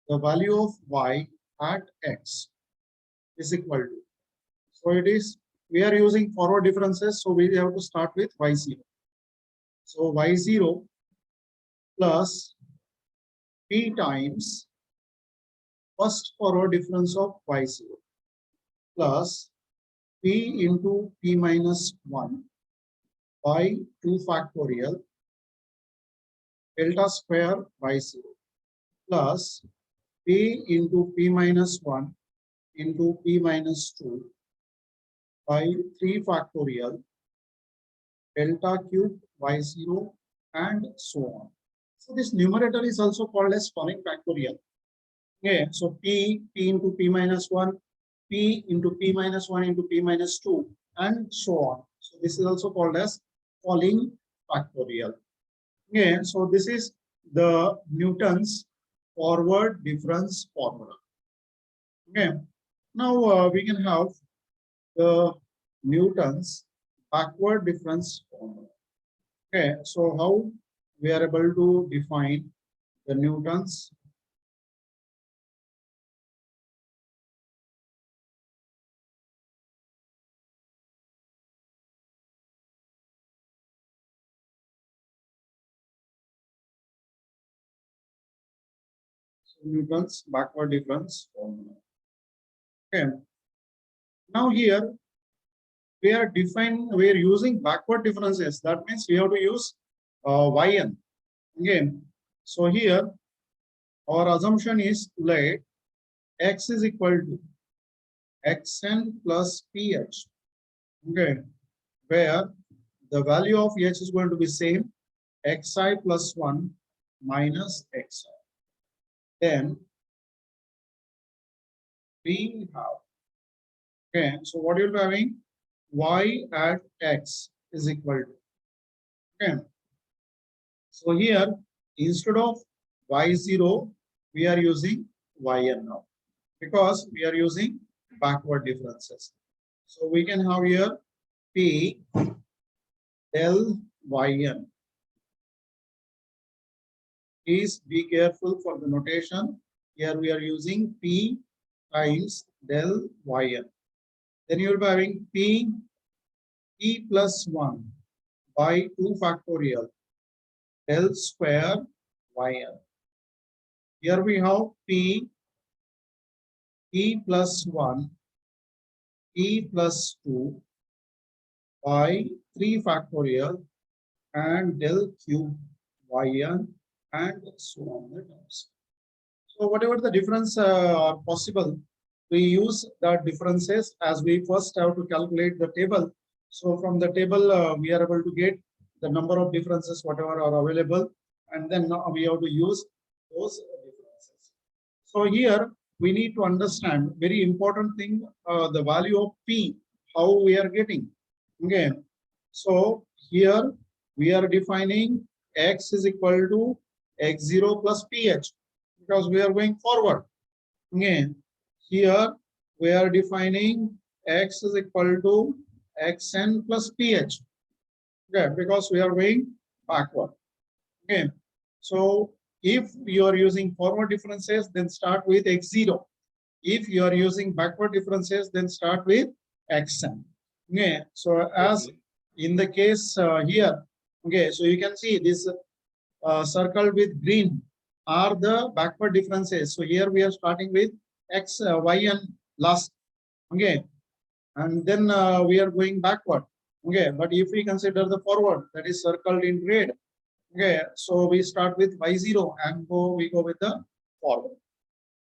the value of y at x is equal to. So it is, we are using forward differences, so we have to start with y0. So y0 plus p times first forward difference of y0 plus p into p minus 1 by 2 factorial delta square y0 plus p into p minus 1 into p minus 2 by 3 factorial delta cube y0 and so on. So this numerator is also called as following factorial. Okay, so p into p minus 1, p into p minus 1 into p minus 2 and so on. So this is also called as following factorial. Okay, so this is the Newton's forward difference formula. Okay, now we can have the Newton's backward difference formula. Okay, so how we are able to define the Newton's Newton's backward difference formula. Okay, now here we are using backward differences. That means we have to use yn. Again, so here our assumption is let x is equal to xn plus ph. Okay, where the value of h is going to be same, xi plus 1 minus xi. Then we have, okay, so what you'll be having, y at x is equal to, okay, so here instead of y0 we are using yn now because we are using backward differences. So we can have here p del yn. Please be careful for the notation. Here we are using p times del yn. Then you will be having p plus 1 by 2 factorial del square yn. Here we have p plus 1 plus 2 by 3 factorial and del cube yn and so on the terms. So whatever the difference are possible, we use the differences as we first have to calculate the table. So from the table, we are able to get the number of differences, whatever are available, and then we have to use those differences. So here we need to understand very important thing, the value of P, how we are getting. Okay. So here we are defining X is equal to X0 plus PH because we are going forward. Again, here we are defining X is equal to Xn plus PH. Okay, because we are going backward. Okay, so if you are using forward differences, then start with X0. If you are using backward differences, then start with Xn. Okay, so as in the case here, okay, so you can see this circled with green are the backward differences. So here we are starting with X, Y, and last. Okay, and then we are going backward. Okay, but if we consider the forward, that is circled in red. Okay, so we start with Y0 and we go with the forward.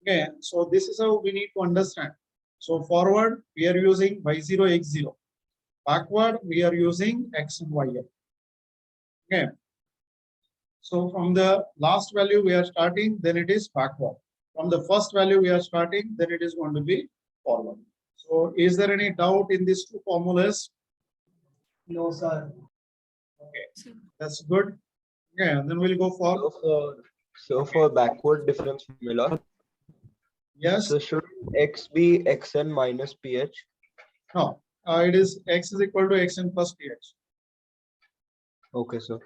Okay, so this is how we need to understand. So forward, we are using Y0, X0. Backward, we are using X and Y. Okay. So from the last value we are starting, then it is backward. From the first value we are starting, then it is going to be forward. So is there any doubt in these two formulas? No, sir. Okay, that's good. Okay, and then we'll go for So for backward difference formula, yes. so should X be Xn minus PH? No, it is X is equal to Xn plus PH. Okay, sir.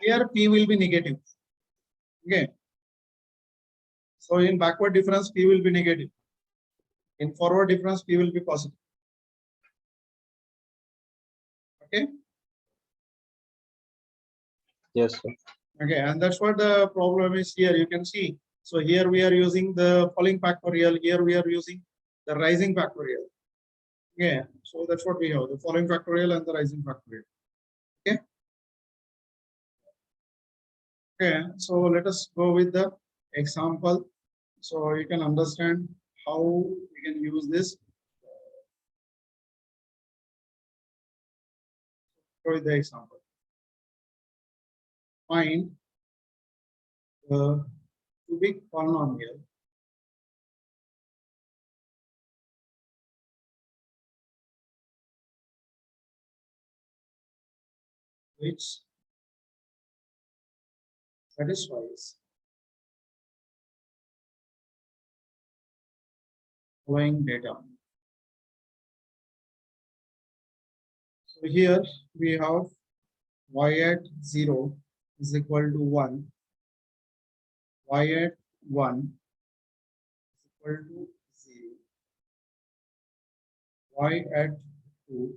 Here P will be negative. Okay. So in backward difference, P will be negative. In forward difference, P will be positive. Okay. Yes, sir. Okay, and that's what the problem is here. You can see. So here we are using the falling factorial. Here we are using the rising factorial. Okay, so that's what we have, the falling factorial and the rising factorial. Okay. Okay, so let us go with the example. So you can understand how we can use this. Go with the example. Find the cubic polynomial which satisfies following data. So here we have y at 0 is equal to 1, y at 1 is equal to 0, y at 2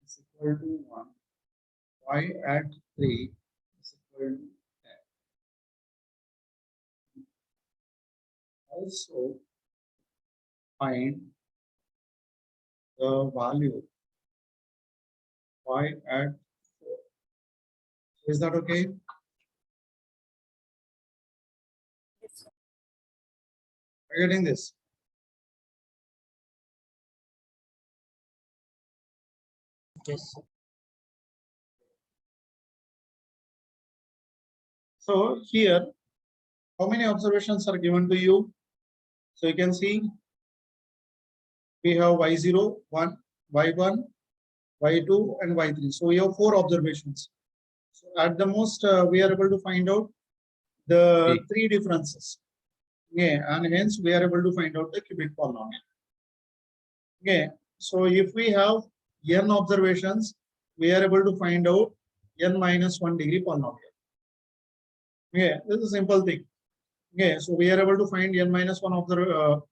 is equal to 1, y at 3 is equal to 10. Also find the value y at 4. Is that okay? Are you getting this? Yes. So here, how many observations are given to you? So you can see we have y0, 1, y1, y2, and y3. So we have 4 observations. So at the most, we are able to find out the 3 differences. Okay, and hence we are able to find out the cubic polynomial. Okay, so if we have n observations, we are able to find out n minus 1 degree polynomial. Okay, this is a simple thing. Okay, so we are able to find n minus 1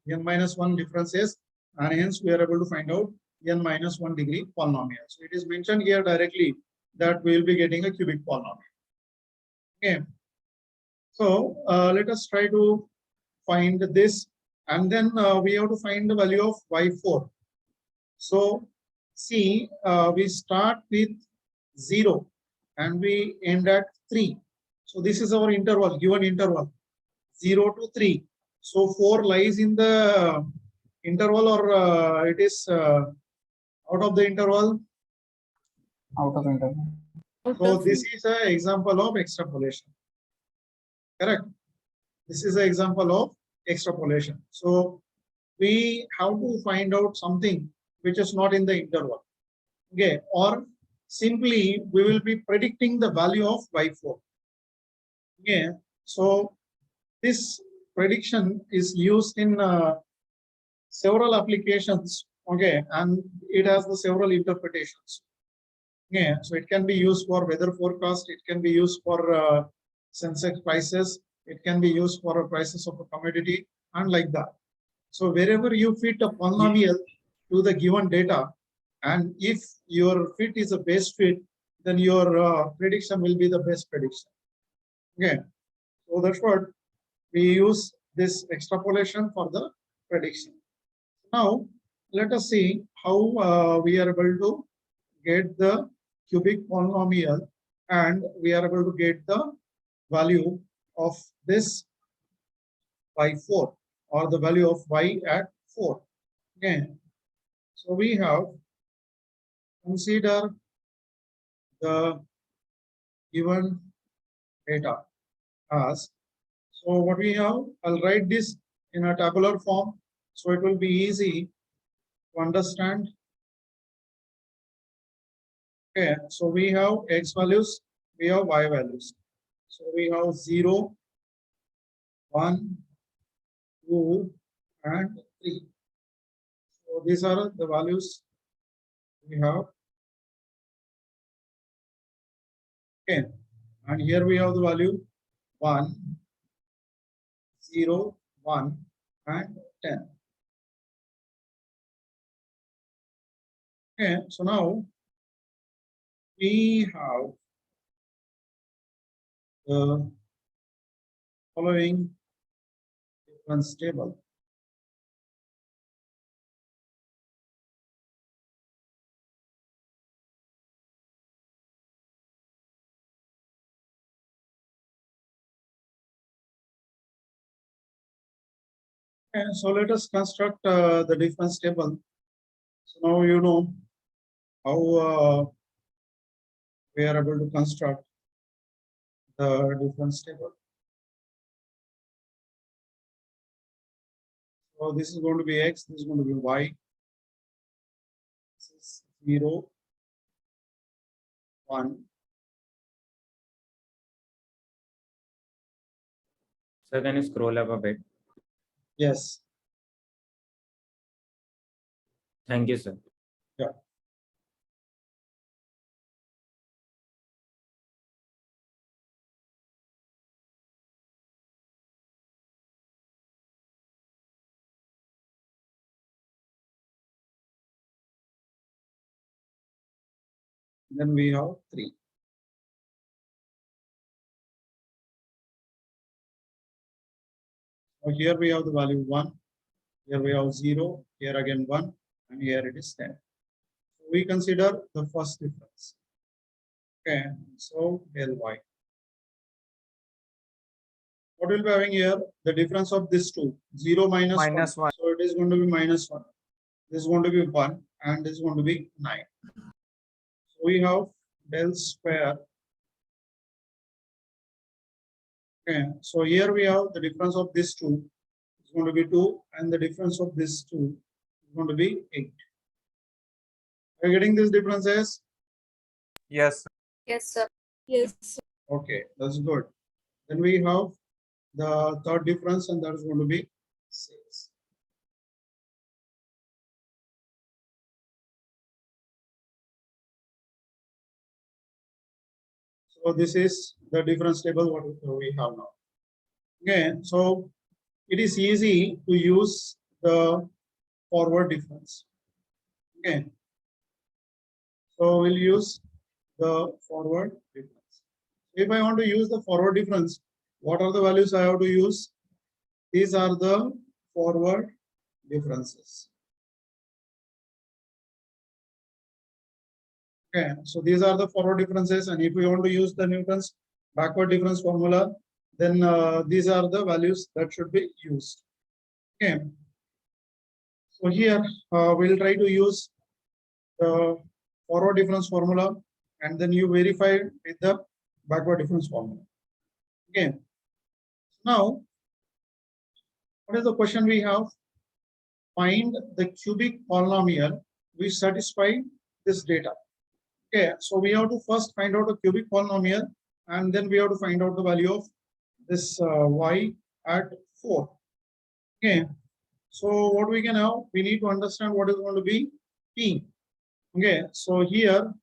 n minus 1 differences, and hence we are able to find out n minus 1 degree polynomial. So it is mentioned here directly that we will be getting a cubic polynomial. Okay, so let us try to find this, and then we have to find the value of y4. So see, we start with 0 and we end at 3. So this is our interval, given interval, 0 to 3. So 4 lies in the interval, or it is out of the interval. Out of interval. So this is an example of extrapolation. Correct. This is an example of extrapolation. So we have to find out something which is not in the interval. Okay, or simply we will be predicting the value of y4. Okay, so this prediction is used in several applications. Okay, and it has the several interpretations. Yeah, so it can be used for weather forecast. It can be used for Sensex prices. It can be used for prices of a commodity, and like that. So wherever you fit a polynomial to the given data, and if your fit is a best fit, then your prediction will be the best prediction. Okay, so that's what we use this extrapolation for the prediction. Now let us see how we are able to get the cubic polynomial, and we are able to get the value of this y4, or the value of y at 4. Okay, so we have consider the given data as, so what we have, I'll write this in a tabular form so it will be easy to understand. Okay, so we have x values, we have y values. So we have 0, 1, 2, and 3. So these are the values we have. Okay, and here we have the value 1, 0, 1, and 10. Okay, so now we have the following difference table. And so let us construct the difference table. So now you know how we are able to construct the difference table. So this is going to be x, this is going to be y. This is 0, 1. Sir, can you scroll up a bit? Yes. Thank you, sir. Yeah. Then we have 3. So here we have the value 1. Here we have 0. Here again 1. And here it is 10. So we consider the first difference. Okay. So del y. What will be having here? The difference of these two. 0 minus 1. So it is going to be minus 1. This is going to be 1. And this is going to be 9. So we have del square. Okay, so here we have the difference of these two is going to be 2, and the difference of these two is going to be 8. Are you getting these differences? Yes. Yes, sir. Yes. Okay, that's good. Then we have the third difference, and that is going to be 6. So this is the difference table what we have now. Okay, so it is easy to use the forward difference. Okay, so we'll use the forward difference. If I want to use the forward difference, what are the values I have to use? These are the forward differences. Okay, so these are the forward differences, and if we want to use the Newton's backward difference formula, then these are the values that should be used. Okay. So here we'll try to use the forward difference formula, and then you verify with the backward difference formula. Okay. Now, what is the question we have? Find the cubic polynomial which satisfy this data. Okay, so we have to first find out the cubic polynomial, and then we have to find out the value of this y at 4. Okay, so what we can have, we need to understand what is going to be p. Okay, so here,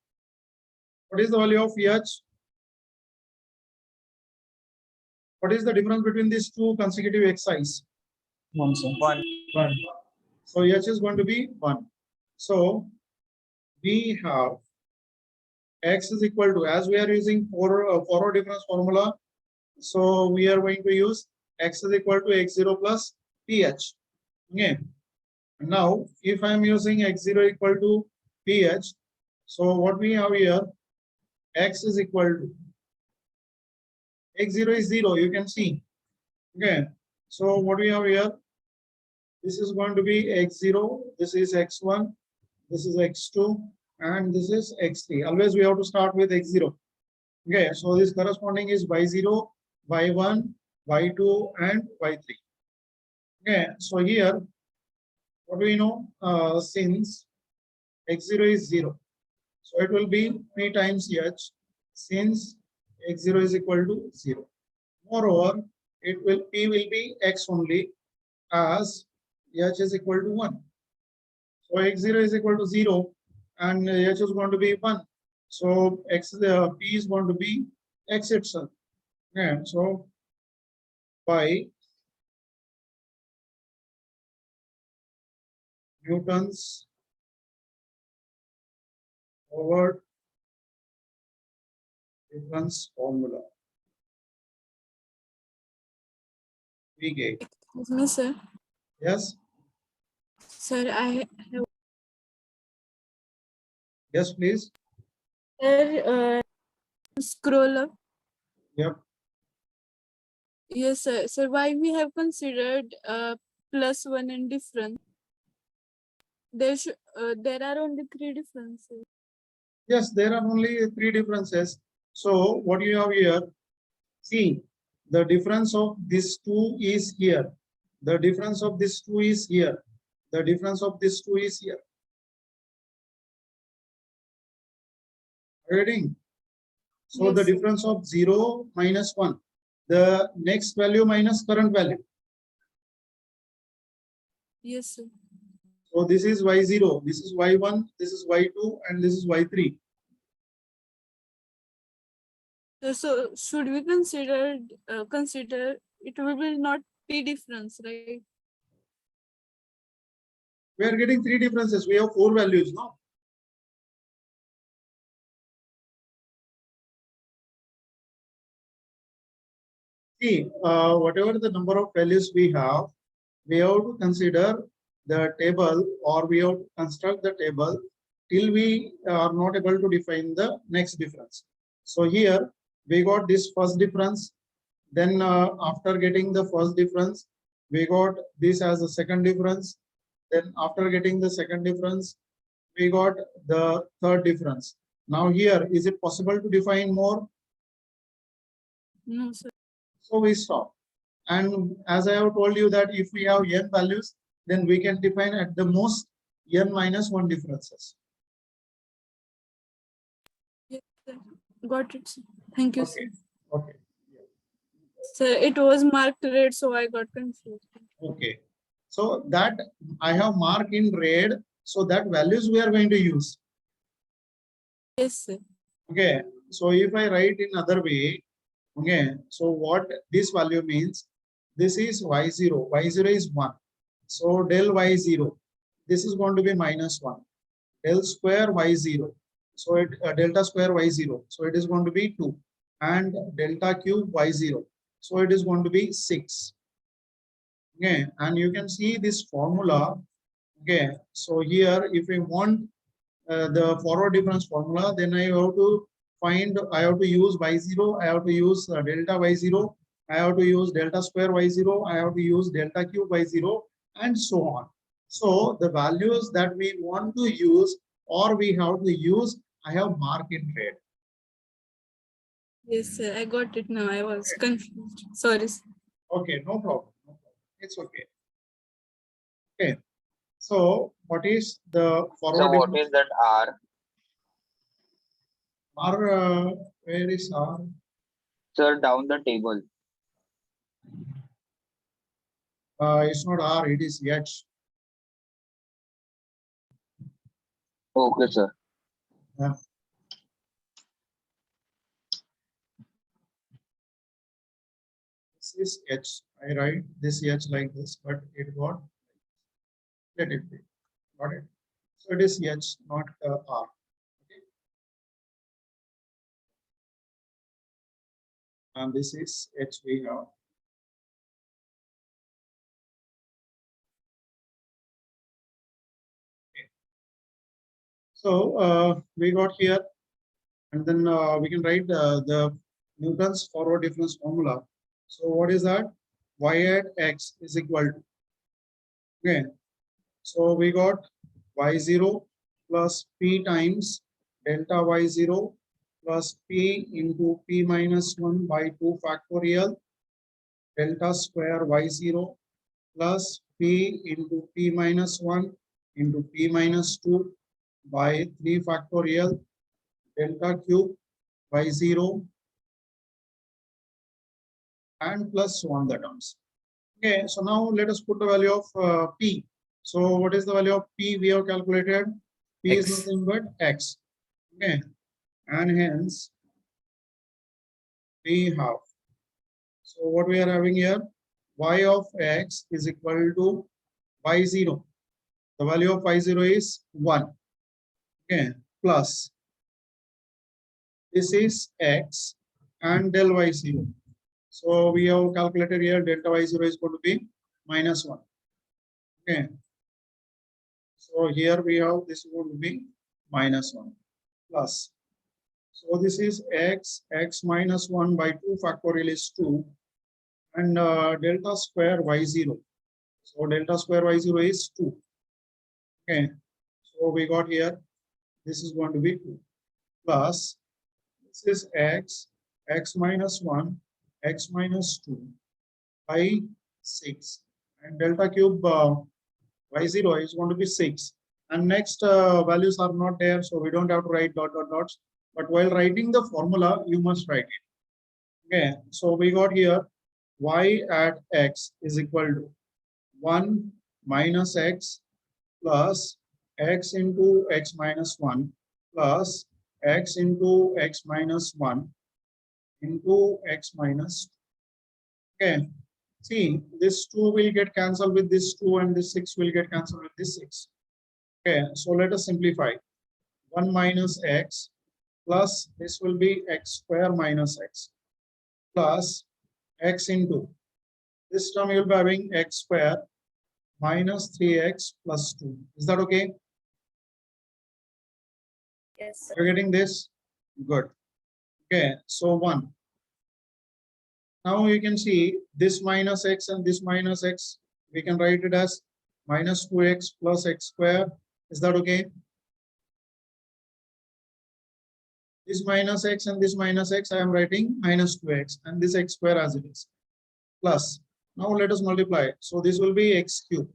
what is the value of h? What is the difference between these two consecutive exercises? 1, sir. 1. 1. So h is going to be 1. So we have x is equal to, as we are using forward difference formula, so we are going to use x is equal to x0 plus ph. Okay. Now, if I am using x0 equal to ph, so what we have here, x is equal to x0 is 0. You can see. Okay. So what we have here, this is going to be x0. This is x1. This is x2. And this is x3. Always we have to start with x0. Okay, so this corresponding is y0, y1, y2, and y3. Okay, so here, what do we know? Since x0 is 0, so it will be p times h, since x0 is equal to 0. Moreover, p will be x only, as h is equal to 1. So x0 is equal to 0. And h is going to be 1. So p is going to be x itself. Yeah, so by Newton's forward difference formula, we get. Excuse me, sir. Yes, Sir, I have yes, please. scroll up. Yep. Yes, sir. Sir, why we have considered +1 in difference? There are only 3 differences. Yes, there are only 3 differences. So what you have here, see, the difference of these 2 is here. The difference of these 2 is here. The difference of these 2 is here. Reading. So Yes, the sir. difference of 0 minus 1, the next value minus current value. Yes, sir. So this is y0, this is y1, this is y2, and this is y3. So should we consider it will not be difference, right? We are getting 3 differences. We have 4 values now. See, whatever the number of values we have to consider the table, or we have to construct the table till we are not able to define the next difference. So here we got this first difference. Then after getting the first difference, we got this as a second difference. Then after getting the second difference, we got the third difference. Now here, is it possible to define more? No, sir. So we stop. And as I have told you that if we have n values, then we can define at the most n minus 1 differences. Yes, sir. Got it, sir. Thank you, Okay. sir. Okay. Sir, it was marked red, so I got confused. Okay. So that I have marked in red, so that values we are going to use. Yes, sir. Okay. So if I write in other way, okay, so what this value means, this is y0. Y0 is 1. So del y0, this is going to be minus 1. Del square y0. So it delta square y0. So it is going to be 2. And delta cube y0. So it is going to be 6. Okay, and you can see this formula. Okay, so here if we want the forward difference formula, then I have to find, I have to use y0, I have to use delta y0, I have to use delta square y0, I have to use delta cube y0, and so on. So the values that we want to use or we have to use, I have marked in red. Yes, sir. I got it now. I was confused. Sorry. Sir. Okay, no problem. No problem. It's okay. Okay. So what is the forward? So what difference? is that R? R, where is R? Sir, down the table. It's not R, it is H. Okay, sir. Yeah. This is H. I write this H like this, but it got, let it be. Got it? So it is H, not R. Okay. And this is H we have. Okay. So we got here, and then we can write the Newton's forward difference formula. So what is that? Y at x is equal to, okay, so we got y0 plus p times delta y0 plus p into p minus 1 by 2 factorial delta square y0 plus p into p minus 1 into p minus 2 by 3 factorial delta cube y0 and plus 1 the terms. Okay, so now let us put the value of p. So what is the value of p we have calculated? P is X. nothing but x. Okay, and hence we have. So what we are having here, y of x is equal to y0. The value of y0 is 1. Okay, plus this is x and del y0. So we have calculated here delta y0 is going to be minus 1. Okay. So here we have this is going to be minus 1 plus. So this is x minus 1 by 2 factorial is 2 and delta square y0. So delta square y0 is 2. Okay. So we got here this is going to be 2 plus this is x minus 1 x minus 2 by 6 and delta cube y0 is going to be 6 and next values are not there, so we don't have to write dot dot dots, but while writing the formula you must write it. Okay, so we got here y at x is equal to 1 minus x plus x into x minus 1 plus x into x minus 1 into x minus 2. Okay, see this 2 will get cancelled with this 2 and this 6 will get cancelled with this 6. Okay, so let us simplify. 1 minus x plus this will be x square minus x plus x into this term you'll be having x square minus 3x plus 2. Is that okay? Yes. You're getting this? Good. Okay, so 1. Now you can see this minus x and this minus x, we can write it as minus 2x plus x square. Is that okay? This minus x and this minus x, I am writing minus 2x and this x square as it is. Plus, now let us multiply. So this will be x cube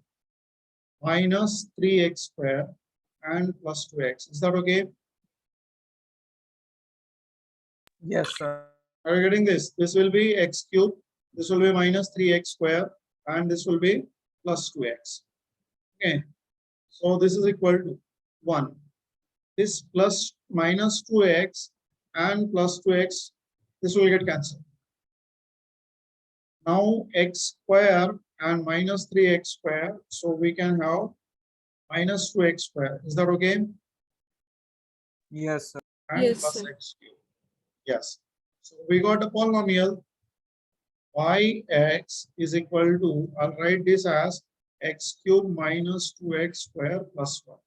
minus 3x square and plus 2x. Is that okay? Yes, sir. Are you getting this? This will be x cube. This will be minus 3x square and this will be plus 2x. Okay. So this is equal to 1. This plus minus 2x and plus 2x, this will get cancelled. Now x square and minus 3x square, so we can have minus 2x square. Is that okay? Yes, sir. And Yes, plus sir. x cube. Yes. So we got a polynomial yx is equal to, I'll write this as x cube minus 2x square plus 1.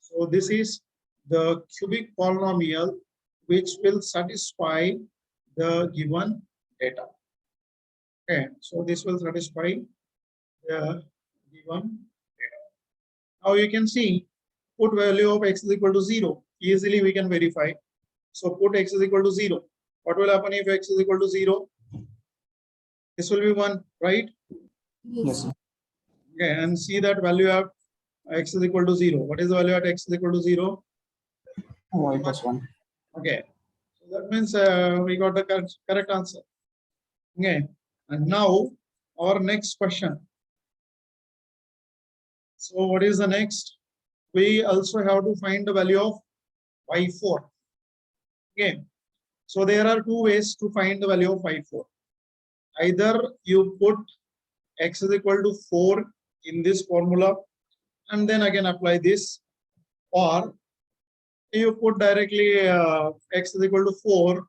So this is the cubic polynomial which will satisfy the given data. Okay, so this will satisfy the given data. Now you can see put value of x is equal to 0. Easily we can verify. So put x is equal to 0. What will happen if x is equal to 0? This will be 1, right? Yes, sir. Okay, and see that value of x is equal to 0. What is the value at x is equal to 0? Y plus 1. Okay, so that means we got the correct answer. Okay, and now our next question. So what is the next? We also have to find the value of y4. Okay, so there are two ways to find the value of y4. Either you put x is equal to 4 in this formula and then again apply this, or you put directly x is equal to 4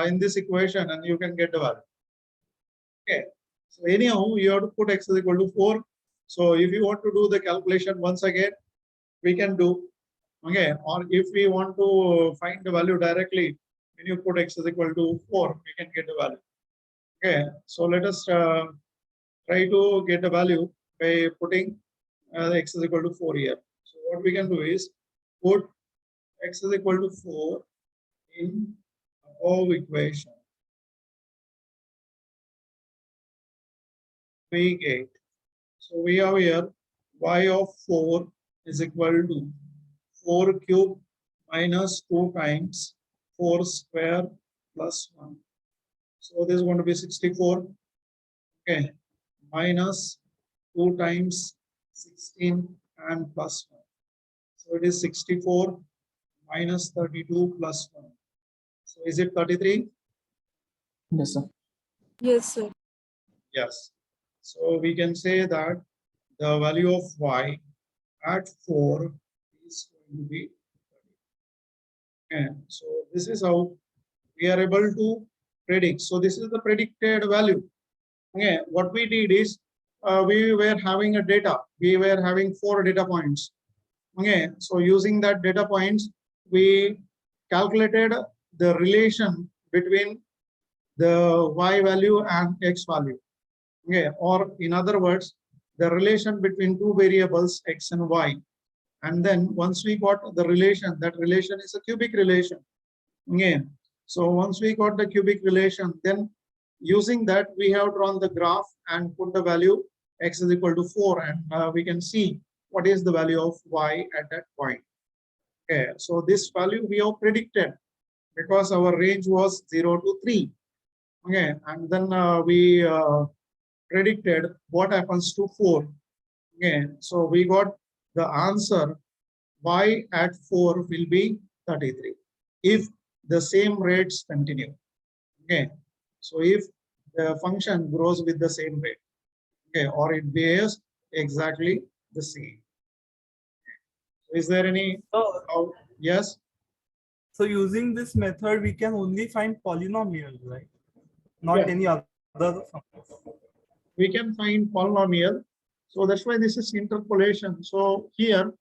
in this equation and you can get the value. Okay, so anyhow you have to put x is equal to 4. So if you want to do the calculation once again, we can do. Okay, or if we want to find the value directly, when you put x is equal to 4, we can get the value. Okay, so let us try to get the value by putting x is equal to 4 here. So what we can do is put x is equal to 4 in above equation. We get, so we have here y of 4 is equal to 4 cube minus 2 times 4 square plus 1. So this is going to be 64. Okay, minus 2 times 16 and plus 1. So it is 64 minus 32 plus 1. So is it 33? Yes, sir. Yes, sir. Yes. So we can say that the value of y at 4 is going to be 30. And so this is how we are able to predict. So this is the predicted value. Okay, what we did is we were having a data. We were having 4 data points. Okay, so using that data points, we calculated the relation between the y value and x value. Okay, or in other words, the relation between two variables x and y. And then once we got the relation, that relation is a cubic relation. Okay, so once we got the cubic relation, then using that we have drawn the graph and put the value x is equal to 4, and we can see what is the value of y at that point. Okay, so this value we have predicted because our range was 0 to 3. Okay, and then we predicted what happens to 4. Okay, so we got the answer y at 4 will be 33 if the same rates continue. Okay, so if the function grows with the same rate, okay, or it behaves exactly the same. Is there any? So, Yes. so using this method, we can only find polynomials, right? Not Yeah. any other functions. We can find polynomial. So that's why this is interpolation. So here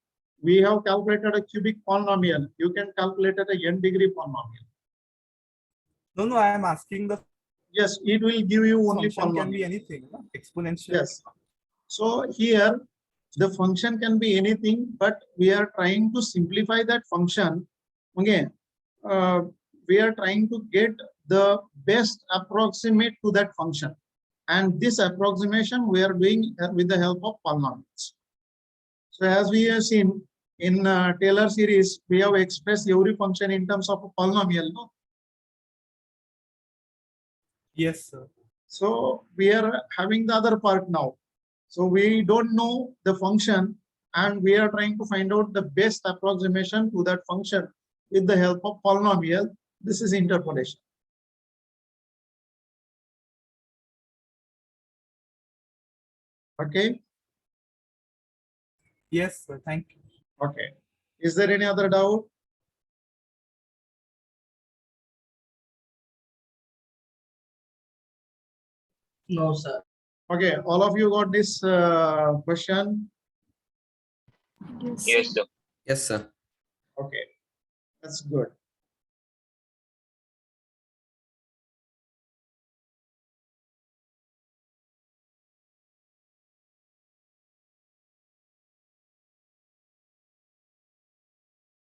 we have calculated a cubic polynomial. You can calculate a n degree polynomial. No, I am asking the Yes, it will give you only function can be polynomial. anything, no? Exponential. Yes. So here the function can be anything, but we are trying to simplify that function. Okay, we are trying to get the best approximate to that function, and this approximation we are doing with the help of polynomials. So as we have seen in Taylor series, we have expressed every function in terms of a polynomial. No? Yes, sir. So we are having the other part now. So we don't know the function and we are trying to find out the best approximation to that function with the help of polynomial. This is interpolation. Okay. Yes, sir. Thank you. Okay. Is there any other doubt? No, sir. Okay. All of you got this question? Yes, Yes, sir. sir. Yes, sir. Okay. That's good.